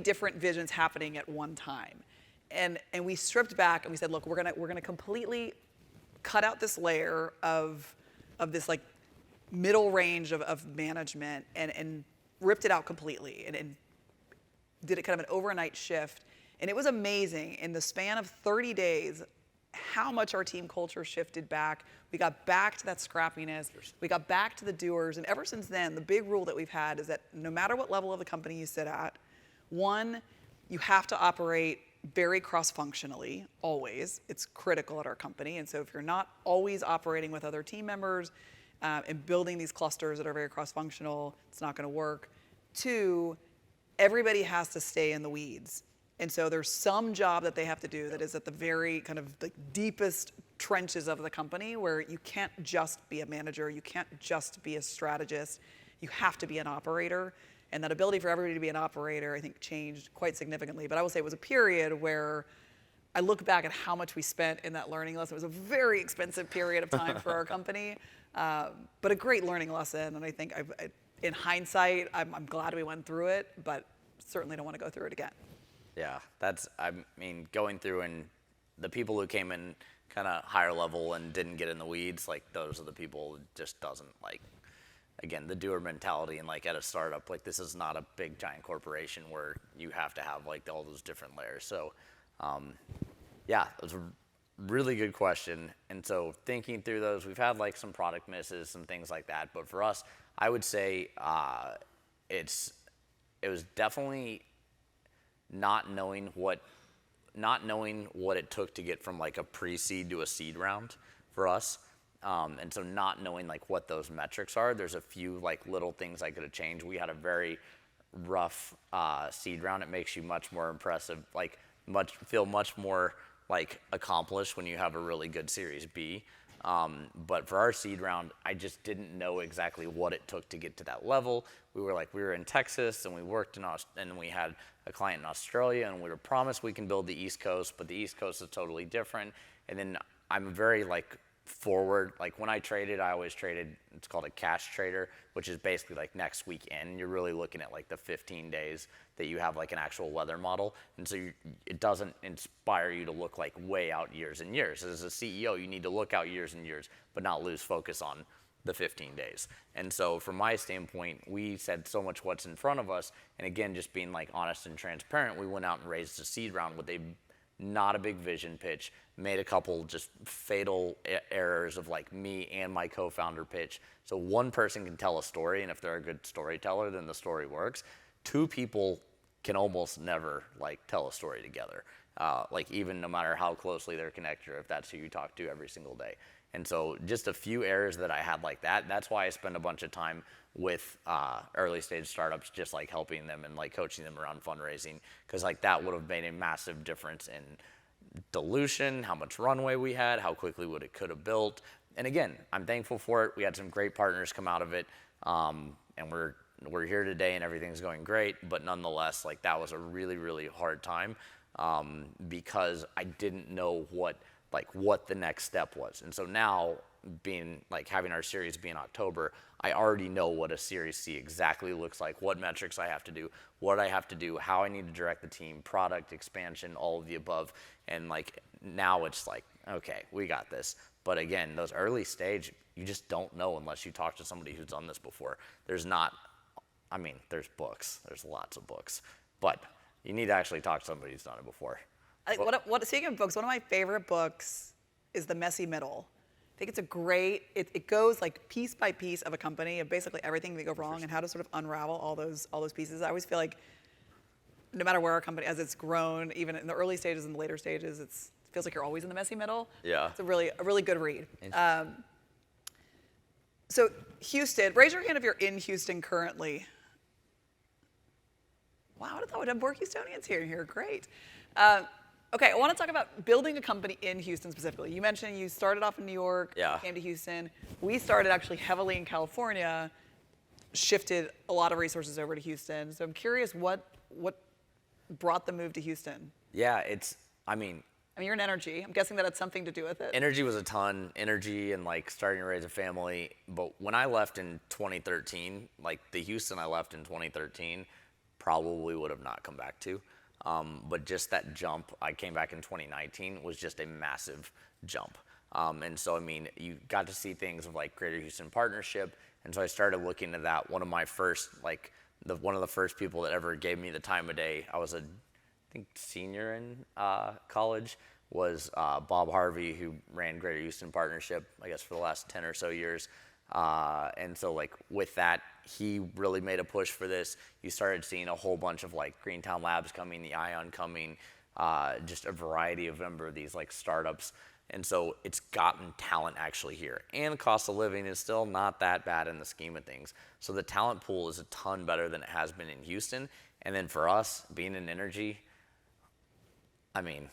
different visions happening at one time. And we stripped back and we said, look, we're gonna completely cut out this layer of this like middle range of management and ripped it out completely and did it kind of an overnight shift. And it was amazing in the span of 30 days how much our team culture shifted back. We got back to that scrappiness. We got back to the doers. And ever since then, the big rule that we've had is that no matter what level of the company you sit at, one, you have to operate very cross-functionally, always. It's critical at our company. And so if you're not always operating with other team members and building these clusters that are very cross-functional, it's not going to work. Two, everybody has to stay in the weeds. And so there's some job that they have to do that is at the very kind of the deepest trenches of the company where you can't just be a manager, you can't just be a strategist, you have to be an operator. And that ability for everybody to be an operator, I think, changed quite significantly. But I will say it was a period where I look back at how much we spent in that learning lesson. It was a very expensive period of time for our company, but a great learning lesson. And I think in hindsight, I'm glad we went through it, but certainly don't want to go through it again. Yeah, I mean, going through and the people who came in kind of higher level and didn't get in the weeds, like those are the people who just doesn't like, again, the doer mentality and like at a startup, like this is not a big giant corporation where you have to have like all those different layers. So yeah, it was a really good question. And so thinking through those, we've had like some product misses, some things like that. But for us, I would say it was definitely not knowing what it took to get from like a pre-seed to a seed round for us. And so not knowing like what those metrics are, there's a few like little things I could have changed. We had a very rough seed round. It makes you much more impressive, like feel much more like accomplished when you have a really good Series B. But for our seed round, I just didn't know exactly what it took to get to that level. We were in Texas and we worked and we had a client in Australia and we were promised we can build the East Coast, but the East Coast is totally different. And then I'm very like forward, like when I traded, I always traded, it's called a cash trader, which is basically like next week in. You're really looking at like the 15 days that you have like an actual weather model. And so it doesn't inspire you to look like way out years and years. As a CEO, you need to look out years and years, but not lose focus on the 15 days. And so from my standpoint, we said so much what's in front of us. And again, just being like honest and transparent, we went out and raised a seed round with a not a big vision pitch, made a couple just fatal errors of like me and my co-founder pitch. So one person can tell a story, and if they're a good storyteller, then the story works. Two people can almost never like tell a story together, like even no matter how closely they're connected, or if that's who you talk to every single day. And so just a few errors that I had like that, that's why I spend a bunch of time with early stage startups, just like helping them and like coaching them around fundraising, because like that would have made a massive difference in dilution, how much runway we had, how quickly it could have built. And again, I'm thankful for it. We had some great partners come out of it, and we're here today and everything's going great. But nonetheless, like that was a really, really hard time, because I didn't know what the next step was. And so now, being like having our series be in October, I already know what a Series C exactly looks like, what metrics I have to do, what I have to do, how I need to direct the team, product expansion, all of the above. And like now it's like, okay, we got this. But again, those early stage, you just don't know unless you talk to somebody who's done this before. There's books, there's lots of books, but you need to actually talk to somebody who's done it before. Speaking of books, one of my favorite books is The Messy Middle. I think it's a great, it goes like piece by piece of a company of basically everything that go wrong and how to sort of unravel all those pieces. I always feel like no matter where our company, as it's grown, even in the early stages and the later stages, it feels like you're always in the messy middle. Yeah. It's a really good read. So Houston, raise your hand if you're in Houston currently. Wow, I thought we'd have more Houstonians here. Great. Okay, I want to talk about building a company in Houston specifically. You mentioned you started off in New York, came to Houston. We started actually heavily in California, shifted a lot of resources over to Houston. So I'm curious what brought the move to Houston? Yeah, I mean, you're in energy. I'm guessing that had something to do with it. Energy was a ton. Energy and like starting to raise a family. But when I left in 2013, like the Houston I left in 2013, probably would have not come back to. But just that jump, I came back in 2019, was just a massive jump. And so, I mean, you got to see things of like Greater Houston Partnership. And so I started looking at that. One of my first, one of the first people that ever gave me the time of day, I was I think senior in college, was Bob Harvey, who ran Greater Houston Partnership, I guess, for the last 10 or so years. And so like with that, he really made a push for this. You started seeing a whole bunch of like Greentown Labs coming, the Ion coming, just a variety of these like startups. And so it's gotten talent actually here. And the cost of living is still not that bad in the scheme of things. So the talent pool is a ton better than it has been in Houston. And then for us, being in energy, I mean,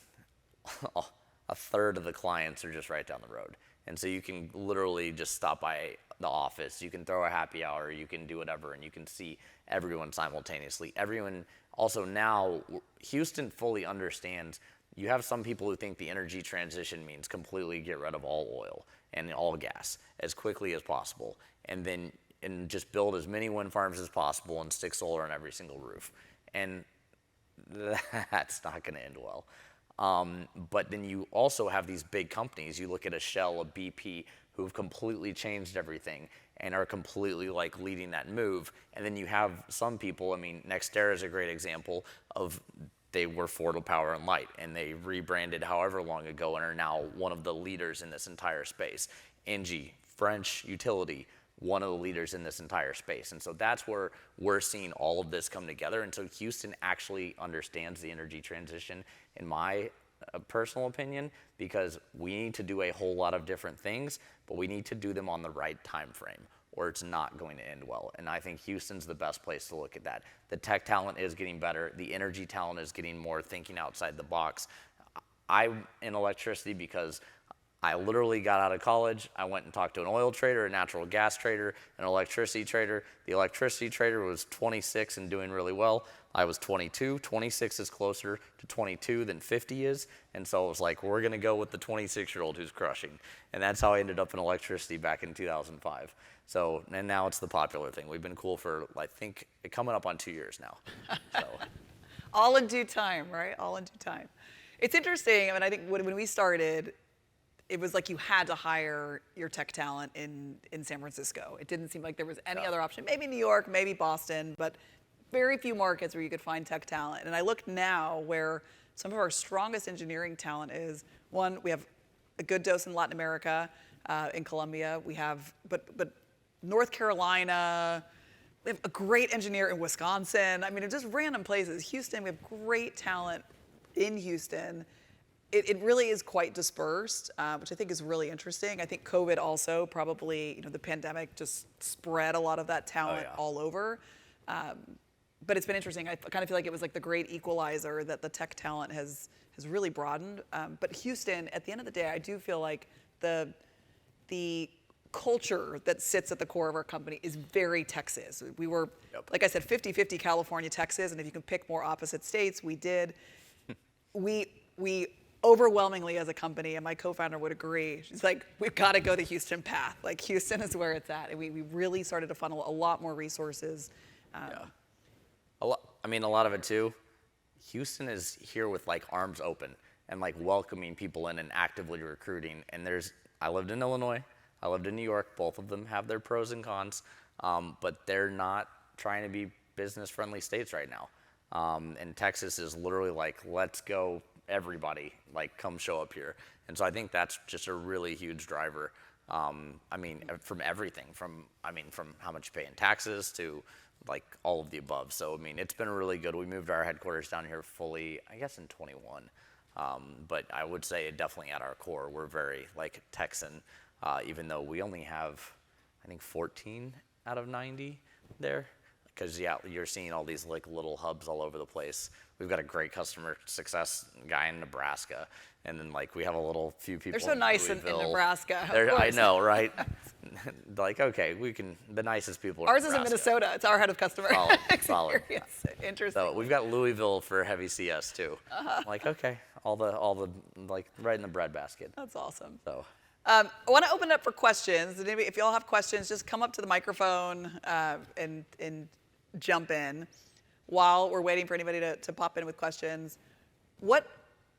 a third of the clients are just right down the road. And so you can literally just stop by the office, you can throw a happy hour, you can do whatever, and you can see everyone simultaneously. Everyone, also now, Houston fully understands, you have some people who think the energy transition means completely get rid of all oil and all gas as quickly as possible, and just build as many wind farms as possible and stick solar on every single roof. And that's not gonna end well. But then you also have these big companies. You look at a Shell, a BP, who've completely changed everything and are completely like leading that move. And then you have some people, I mean, NextEra is a great example of, they were Florida Power and Light, and they rebranded however long ago and are now one of the leaders in this entire space. Engie, French utility, one of the leaders in this entire space. And so that's where we're seeing all of this come together. And so Houston actually understands the energy transition, in my personal opinion, because we need to do a whole lot of different things, but we need to do them on the right time frame, or it's not going to end well. And I think Houston's the best place to look at that. The tech talent is getting better. The energy talent is getting more thinking outside the box. I'm in electricity because I literally got out of college. I went and talked to an oil trader, a natural gas trader, an electricity trader. The electricity trader was 26 and doing really well. I was 22. 26 is closer to 22 than 50 is. And so it was like, we're going to go with the 26-year-old who's crushing. And that's how I ended up in electricity back in 2005. So, and now it's the popular thing. We've been cool for, I think, coming up on 2 years now. So. All in due time, right? All in due time. It's interesting. I mean, I think when we started, it was like you had to hire your tech talent in San Francisco. It didn't seem like there was any other option. Maybe New York, maybe Boston, but very few markets where you could find tech talent. And I look now where some of our strongest engineering talent is, one, we have a good dose in Latin America, in Colombia. We have, but North Carolina, we have a great engineer in Wisconsin. I mean, just random places. Houston, we have great talent in Houston. It really is quite dispersed, which I think is really interesting. I think COVID also probably, the pandemic just spread a lot of that talent all over. But it's been interesting. I kind of feel like it was like the great equalizer that the tech talent has really broadened. But Houston, at the end of the day, I do feel like the culture that sits at the core of our company is very Texas. We were, like I said, 50-50 California, Texas, and if you can pick more opposite states, we did. We overwhelmingly as a company, and my co-founder would agree, she's like, we've got to go the Houston path. Like Houston is where it's at. And we really started to funnel a lot more resources. A lot of it too, Houston is here with like arms open and like welcoming people in and actively recruiting. And I lived in Illinois, I lived in New York, both of them have their pros and cons, but they're not trying to be business friendly states right now. And Texas is literally like, let's go everybody, like come show up here. And so I think that's just a really huge driver. From everything, from how much you pay in taxes to like all of the above. So, it's been really good. We moved our headquarters down here fully, I guess in 21. But I would say definitely at our core, we're very like Texan, even though we only have, I think 14 out of 90 there. Because you're seeing all these like little hubs all over the place. We've got a great customer success guy in Nebraska, and then like we have few people. They're so nice in Nebraska. I know, right? Like, okay, we can, the nicest people. Ours is in Minnesota. It's our head of customer Solid. Interesting. So we've got Louisville for heavy CS too. Like, okay, all the like right in the breadbasket. That's awesome. So. I want to open it up for questions. And maybe if you all have questions, just come up to the microphone and jump in while we're waiting for anybody to pop in with questions.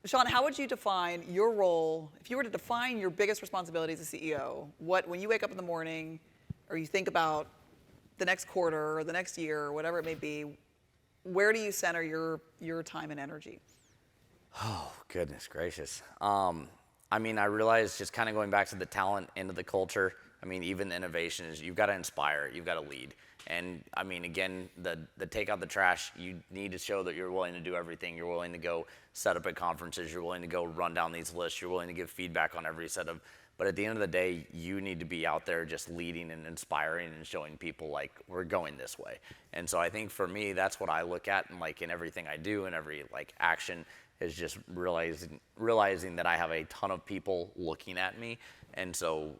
Sean, how would you define your role, if you were to define your biggest responsibility as a CEO, when you wake up in the morning or you think about the next quarter or the next year or whatever it may be, where do you center your time and energy? Oh, goodness gracious. I realize just kind of going back to the talent into the culture, even the innovation is you've got to inspire, you've got to lead. And again, the take out the trash, you need to show that you're willing to do everything. You're willing to go set up at conferences. You're willing to go run down these lists. You're willing to give feedback on every set of, but at the end of the day, you need to be out there just leading and inspiring and showing people like we're going this way. And so I think for me, that's what I look at and like in everything I do and every like action is just realizing that I have a ton of people looking at me. And so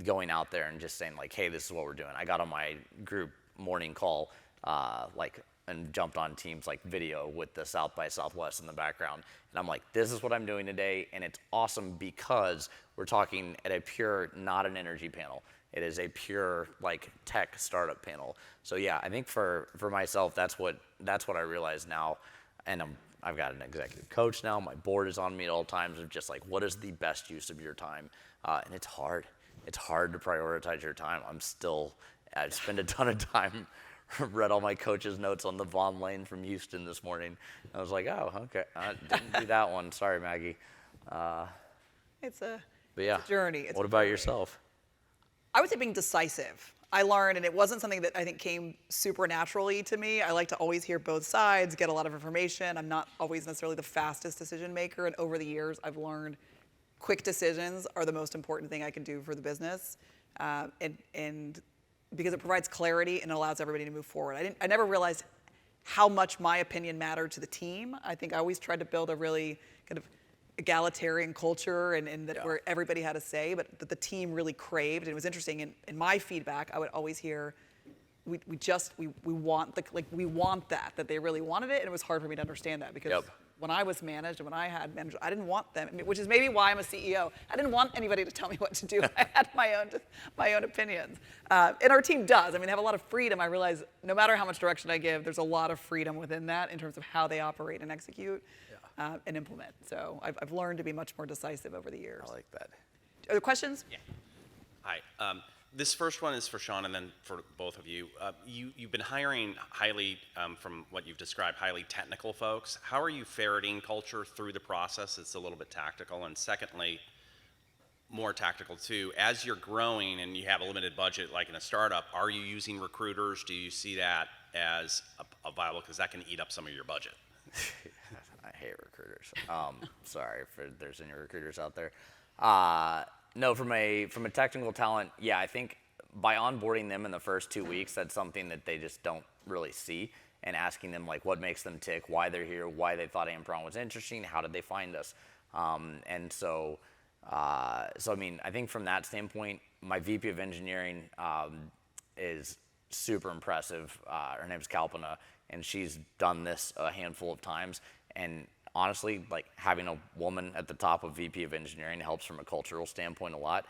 going out there and just saying like, hey, this is what we're doing. I got on my group morning call, and jumped on Teams like video with the South by Southwest in the background. And I'm like, this is what I'm doing today. And it's awesome because we're talking at a pure, not an energy panel. It is a pure like tech startup panel. So yeah, I think for myself, that's what I realize now. And I've got an executive coach now. My board is on me at all times of just like, what is the best use of your time? And it's hard. It's hard to prioritize your time. I spent a ton of time, read all my coach's notes on the Vaughn Lane from Houston this morning. I was like, oh, okay, I didn't do that one. Sorry, Maggie. It's a journey. What about yourself? I would say being decisive. I learned, and it wasn't something that I think came super naturally to me. I like to always hear both sides, get a lot of information. I'm not always necessarily the fastest decision maker, and over the years, I've learned quick decisions are the most important thing I can do for the business, and because it provides clarity and it allows everybody to move forward. I never realized how much my opinion mattered to the team. I think I always tried to build a really kind of egalitarian culture and that where everybody had a say, but that the team really craved. And it was interesting. In my feedback, I would always hear, we want that they really wanted it, and it was hard for me to understand that because when I was managed and when I had managers, I didn't want them, which is maybe why I'm a CEO. I didn't want anybody to tell me what to do. I had my own opinions. And our team does. They have a lot of freedom. I realize no matter how much direction I give, there's a lot of freedom within that in terms of how they operate and execute and implement. So I've learned to be much more decisive over the years. I like that. Are there questions? Yeah. Hi. This first one is for Sean, and then for both of you. You've been hiring highly, from what you've described, highly technical folks. How are you ferreting culture through the process? It's a little bit tactical. And secondly, more tactical too, as you're growing and you have a limited budget like in a startup, are you using recruiters? Do you see that as a viable, because that can eat up some of your budget? I hate recruiters. Sorry if there's any recruiters out there. No, from a technical talent, yeah, I think by onboarding them in the first 2 weeks, that's something that they just don't really see, and asking them like what makes them tick, why they're here, why they thought Amperon was interesting, how did they find us, so I mean, I think from that standpoint, my VP of engineering is super impressive. Her name's 𝗙𝗢𝗟𝗪𝗪, and she's done this a handful of times, and honestly, like having a woman at the top of VP of engineering helps from a cultural standpoint a lot.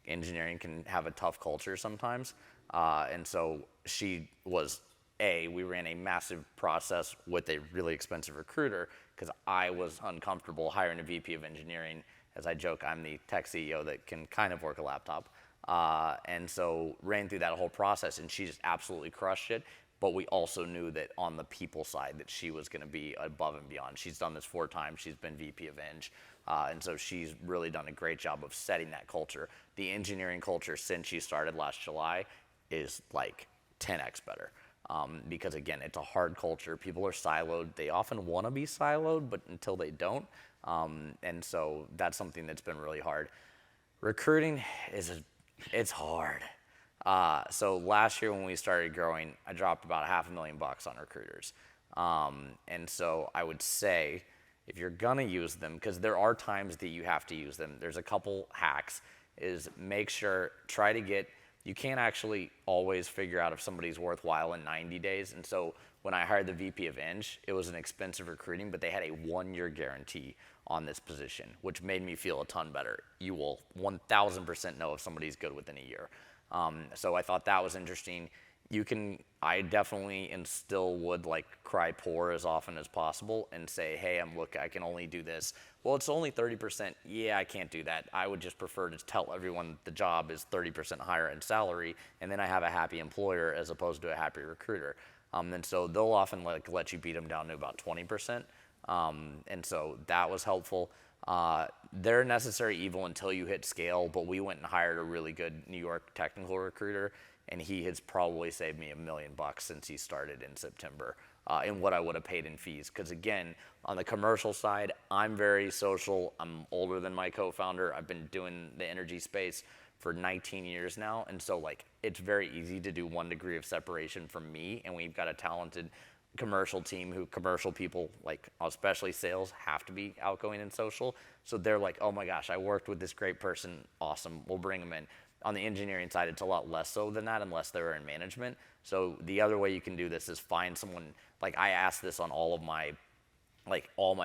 Engineering can have a tough culture sometimes. And so she was, we ran a massive process with a really expensive recruiter because I was uncomfortable hiring a VP of engineering. As I joke, I'm the tech CEO that can kind of work a laptop. And so ran through that whole process, and she just absolutely crushed it. But we also knew that on the people side that she was going to be above and beyond. She's done this 4 times. She's been VP of Eng. And so she's really done a great job of setting that culture. The engineering culture since she started last July is like 10x better. Because again, it's a hard culture. People are siloed. They often want to be siloed, but until they don't. And so that's something that's been really hard. Recruiting it's hard. So last year when we started growing, I dropped about $500,000 on recruiters. And so I would say, if you're gonna use them, because there are times that you have to use them, there's a couple hacks, is make sure, you can't actually always figure out if somebody's worthwhile in 90 days. And so when I hired the VP of Eng, it was an expensive recruiting, but they had a 1-year guarantee on this position, which made me feel a ton better. You will 1000% know if somebody's good within a year. So I thought that was interesting. I definitely and still would like cry poor as often as possible and say, hey, I can only do this. Well, it's only 30%. Yeah, I can't do that. I would just prefer to tell everyone the job is 30% higher in salary, and then I have a happy employer as opposed to a happy recruiter. And so they'll often let you beat them down to about 20%. And so that was helpful. They're a necessary evil until you hit scale, but we went and hired a really good New York technical recruiter, and he has probably saved me $1 million since he started in September in what I would have paid in fees. Because again, on the commercial side, I'm very social. I'm older than my co-founder. I've been doing the energy space for 19 years now, and so it's very easy to do 1 degree of separation from me, and we've got a talented commercial team commercial people, especially sales, have to be outgoing and social. So they're like, oh my gosh, I worked with this great person, awesome, we'll bring them in. On the engineering side, it's a lot less so than that unless they're in management. So the other way you can do this is find someone, I asked this on all my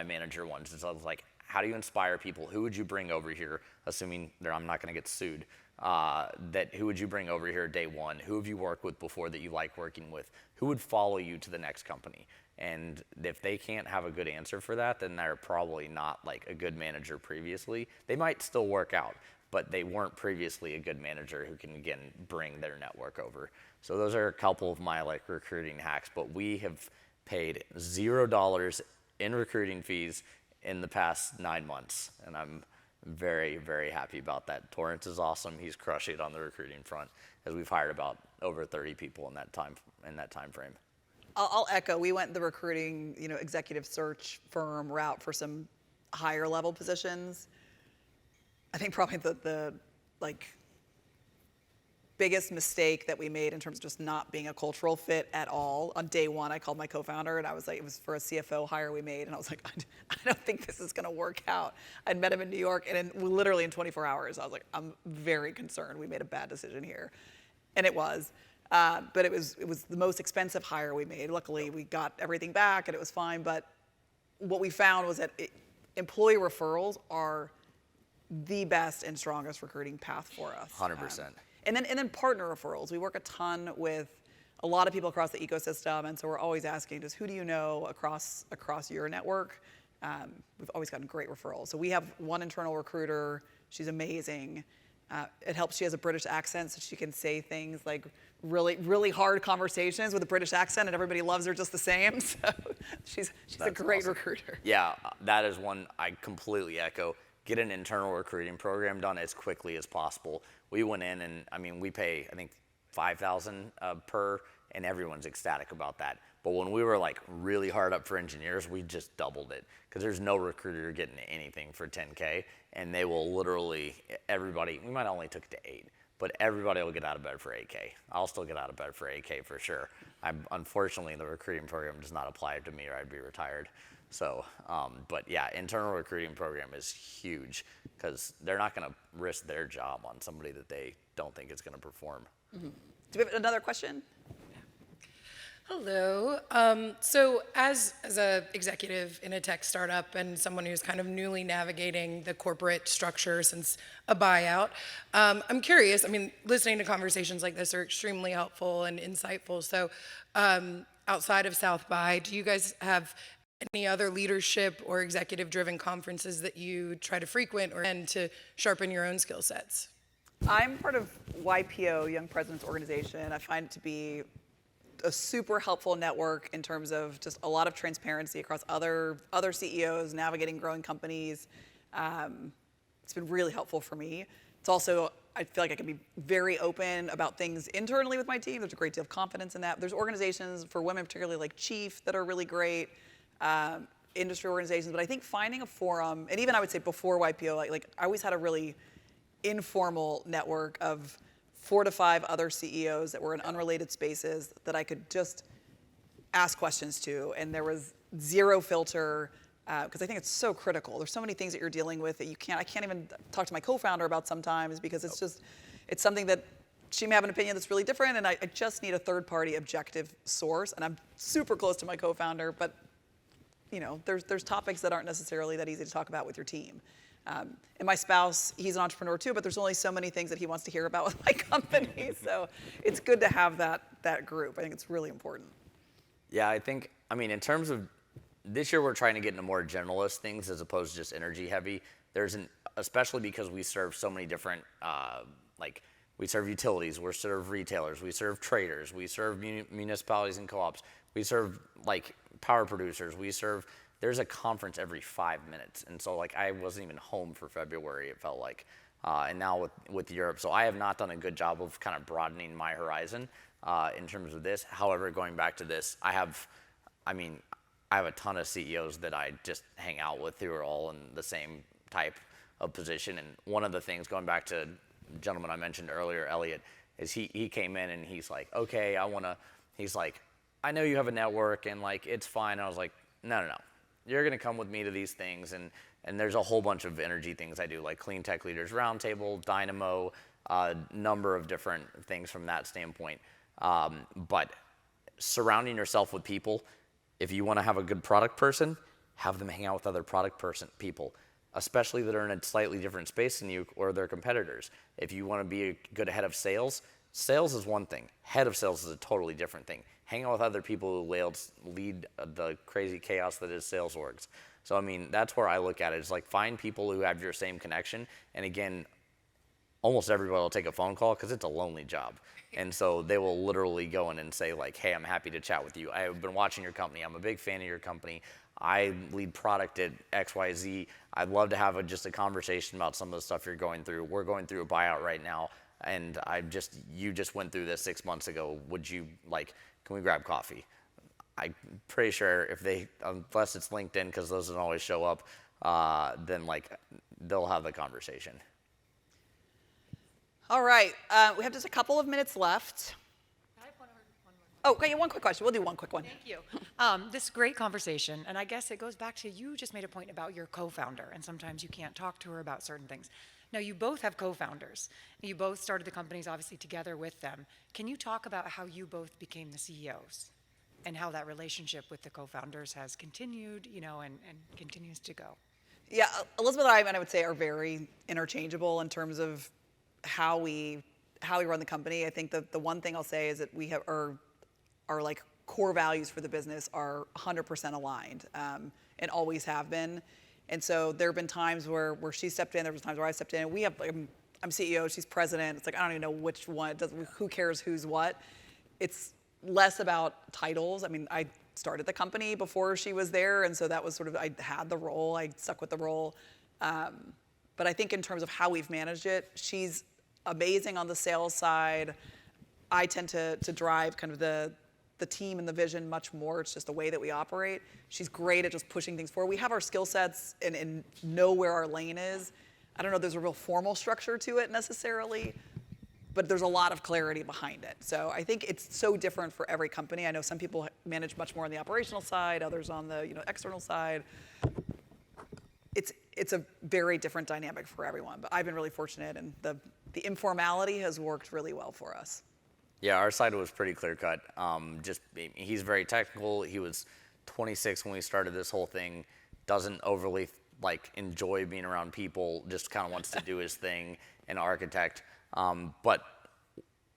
manager ones, is I was like, how do you inspire people? Who would you bring over here, assuming I'm not gonna get sued? Who would you bring over here day one? Who have you worked with before that you like working with? Who would follow you to the next company? And if they can't have a good answer for that, then they're probably not a good manager previously. They might still work out, but they weren't previously a good manager who can, again, bring their network over. So those are a couple of my recruiting hacks, but we have paid $0 in recruiting fees in the past 9 months, and I'm very, very happy about that. Torrance is awesome. He's crushing it on the recruiting front, as we've hired about over 30 people in that time frame. I'll echo. We went the recruiting, executive search firm route for some higher level positions. I think probably the biggest mistake that we made in terms of just not being a cultural fit at all. On day one, I called my co-founder and I was like, it was for a CFO hire we made, and I was like, I don't think this is going to work out. I'd met him in New York, and literally in 24 hours, I was like, I'm very concerned we made a bad decision here, and it was. But it was the most expensive hire we made. Luckily, we got everything back and it was fine. But what we found was that employee referrals are the best and strongest recruiting path for us. 100%. And then partner referrals. We work a ton with a lot of people across the ecosystem, and so we're always asking, just who do you know across your network? We've always gotten great referrals. So we have one internal recruiter. She's amazing. It helps she has a British accent, so she can say things like really, really hard conversations with a British accent, and everybody loves her just the same. So she's a great awesome. recruiter. Yeah, that is one I completely echo. Get an internal recruiting program done as quickly as possible. We went in and, I mean, we pay, I think, $5,000 per, and everyone's ecstatic about that. But when we were like really hard up for engineers, we just doubled it because there's no recruiter getting anything for 10K, and they will literally, everybody, we might only took it to 8, but everybody will get out of bed for 8K. I'll still get out of bed for 8K for sure. Unfortunately, the recruiting program does not apply to me or I'd be retired. So, but yeah, internal recruiting program is huge because they're not going to risk their job on somebody that they don't think is going to perform. Mm-hmm. Do we have another question? Hello. So as an executive in a tech startup and someone who's kind of newly navigating the corporate structure since a buyout, I'm curious, I mean, listening to conversations like this are extremely helpful and insightful. So outside of South by, do you guys have any other leadership or executive-driven conferences that you try to frequent or attend to sharpen your own skill sets? I'm part of YPO, Young Presidents Organization. I find it to be a super helpful network in terms of just a lot of transparency across other CEOs navigating growing companies. It's been really helpful for me. It's also, I feel like I can be very open about things internally with my team. There's a great deal of confidence in that. There's organizations for women, particularly like Chief, that are really great. Industry organizations, but I think finding a forum, and even I would say before YPO, like I always had a really informal network of 4 to 5 other CEOs that were in unrelated spaces that I could just ask questions to, and there was zero filter, because I think it's so critical. There's so many things that you're dealing with that I can't even talk to my co-founder about sometimes because it's something that she may have an opinion that's really different, and I just need a third-party objective source, and I'm super close to my co-founder, but you know, there's topics that aren't necessarily that easy to talk about with your team. And my spouse, he's an entrepreneur too, but there's only so many things that he wants to hear about with my company. So it's good to have that group. I think it's really important. Yeah, I mean, in terms of this year, we're trying to get into more generalist things as opposed to just energy heavy. Especially because we serve so many different, like we serve utilities, we serve retailers, we serve traders, we serve municipalities and co-ops, we serve like power producers, there's a conference every 5 minutes. And so like I wasn't even home for February, it felt like. And now with Europe, so I have not done a good job of kind of broadening my horizon in terms of this. However, going back to this, I have a ton of CEOs that I just hang out with who are all in the same type of position. And one of the things, going back to the gentleman I mentioned earlier, Elliot, is he came in and he's like, okay, he's like, I know you have a network and like, it's fine. And I was like, no. You're gonna come with me to these things, and there's a whole bunch of energy things I do, like Clean Tech Leaders Roundtable, Dynamo, number of different things from that standpoint. But surrounding yourself with people, if you wanna have a good product person, have them hang out with other people, especially that are in a slightly different space than you or their competitors. If you wanna be a good head of sales is one thing. Head of sales is a totally different thing. Hang out with other people who lead the crazy chaos that is sales orgs. So, I mean, that's where I look at it. It's like find people who have your same connection. And again, almost everybody will take a phone call because it's a lonely job. And so they will literally go in and say like, hey, I'm happy to chat with you. I've been watching your company. I'm a big fan of your company. I lead product at XYZ. I'd love to have just a conversation about some of the stuff you're going through. We're going through a buyout right now. And you just went through this 6 months ago. Can we grab coffee? I'm pretty sure unless it's LinkedIn, because those don't always show up, then they'll have the conversation. All right, we have just a couple of minutes left. I have one more. Oh, okay, one quick question. We'll do one quick one. Thank you. This great conversation, and I guess it goes back to you just made a point about your co-founder, and sometimes you can't talk to her about certain things. Now, you both have co-founders. You both started the companies, obviously, together with them. Can you talk about how you both became the CEOs and how that relationship with the co-founders has continued, and continues to go? Yeah, Elizabeth and I would say, are very interchangeable in terms of how we run the company. I think the one thing I'll say is that we have our core values for the business are 100% aligned and always have been. And so there have been times where she stepped in, there was times where I stepped in, and we have I'm CEO, she's president. It's like, I don't even know which one. Who cares who's what? It's less about titles. I mean, I started the company before she was there, and so that was sort of, I had the role, I stuck with the role. But I think in terms of how we've managed it, she's amazing on the sales side. I tend to drive kind of the team and the vision much more. It's just the way that we operate. She's great at just pushing things forward. We have our skill sets and know where our lane is. I don't know if there's a real formal structure to it necessarily, but there's a lot of clarity behind it. So I think it's so different for every company. I know some people manage much more on the operational side, others on the external side. It's a very different dynamic for everyone, but I've been really fortunate, and the informality has worked really well for us. Yeah, our side was pretty clear cut. He's very technical. He was 26 when we started this whole thing. Doesn't overly enjoy being around people. Just kind of wants to do his thing. An architect, but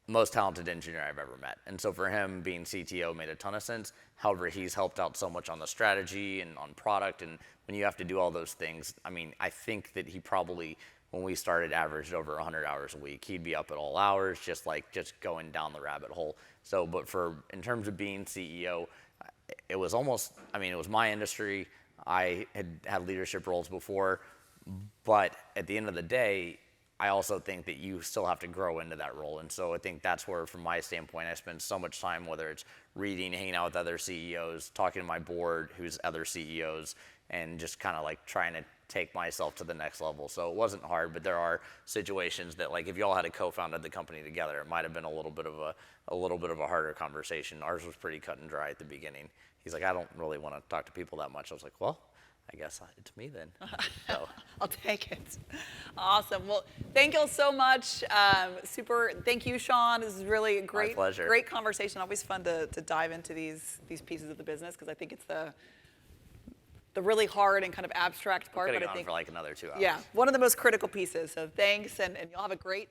most talented engineer I've ever met. And so for him, being CTO made a ton of sense. However, he's helped out so much on the strategy and on product. And when you have to do all those things, I mean, I think that he probably, when we started, averaged over 100 hours a week. He'd be up at all hours, just going down the rabbit hole. So, but in terms of being CEO, it was almost, I mean, it was my industry. I had leadership roles before, but at the end of the day, I also think that you still have to grow into that role. And so I think that's where, from my standpoint, I spend so much time, whether it's reading, hanging out with other CEOs, talking to my board, who's other CEOs, and just kind of trying to take myself to the next level. So it wasn't hard, but there are situations that, if you all had co-founded the company together, it might have been a little bit of a harder conversation. Ours was pretty cut and dry at the beginning. He's like, I don't really want to talk to people that much. I was like, well, I guess it's me then. So. I'll take it. Awesome. Well, thank you so much. Thank you, Sean. This is really a great conversation. Always fun to dive into these pieces of the business, because I think it's the really hard and kind of abstract part. But I think for another 2 hours. Yeah, one of the most critical pieces. So thanks, and you'll have a great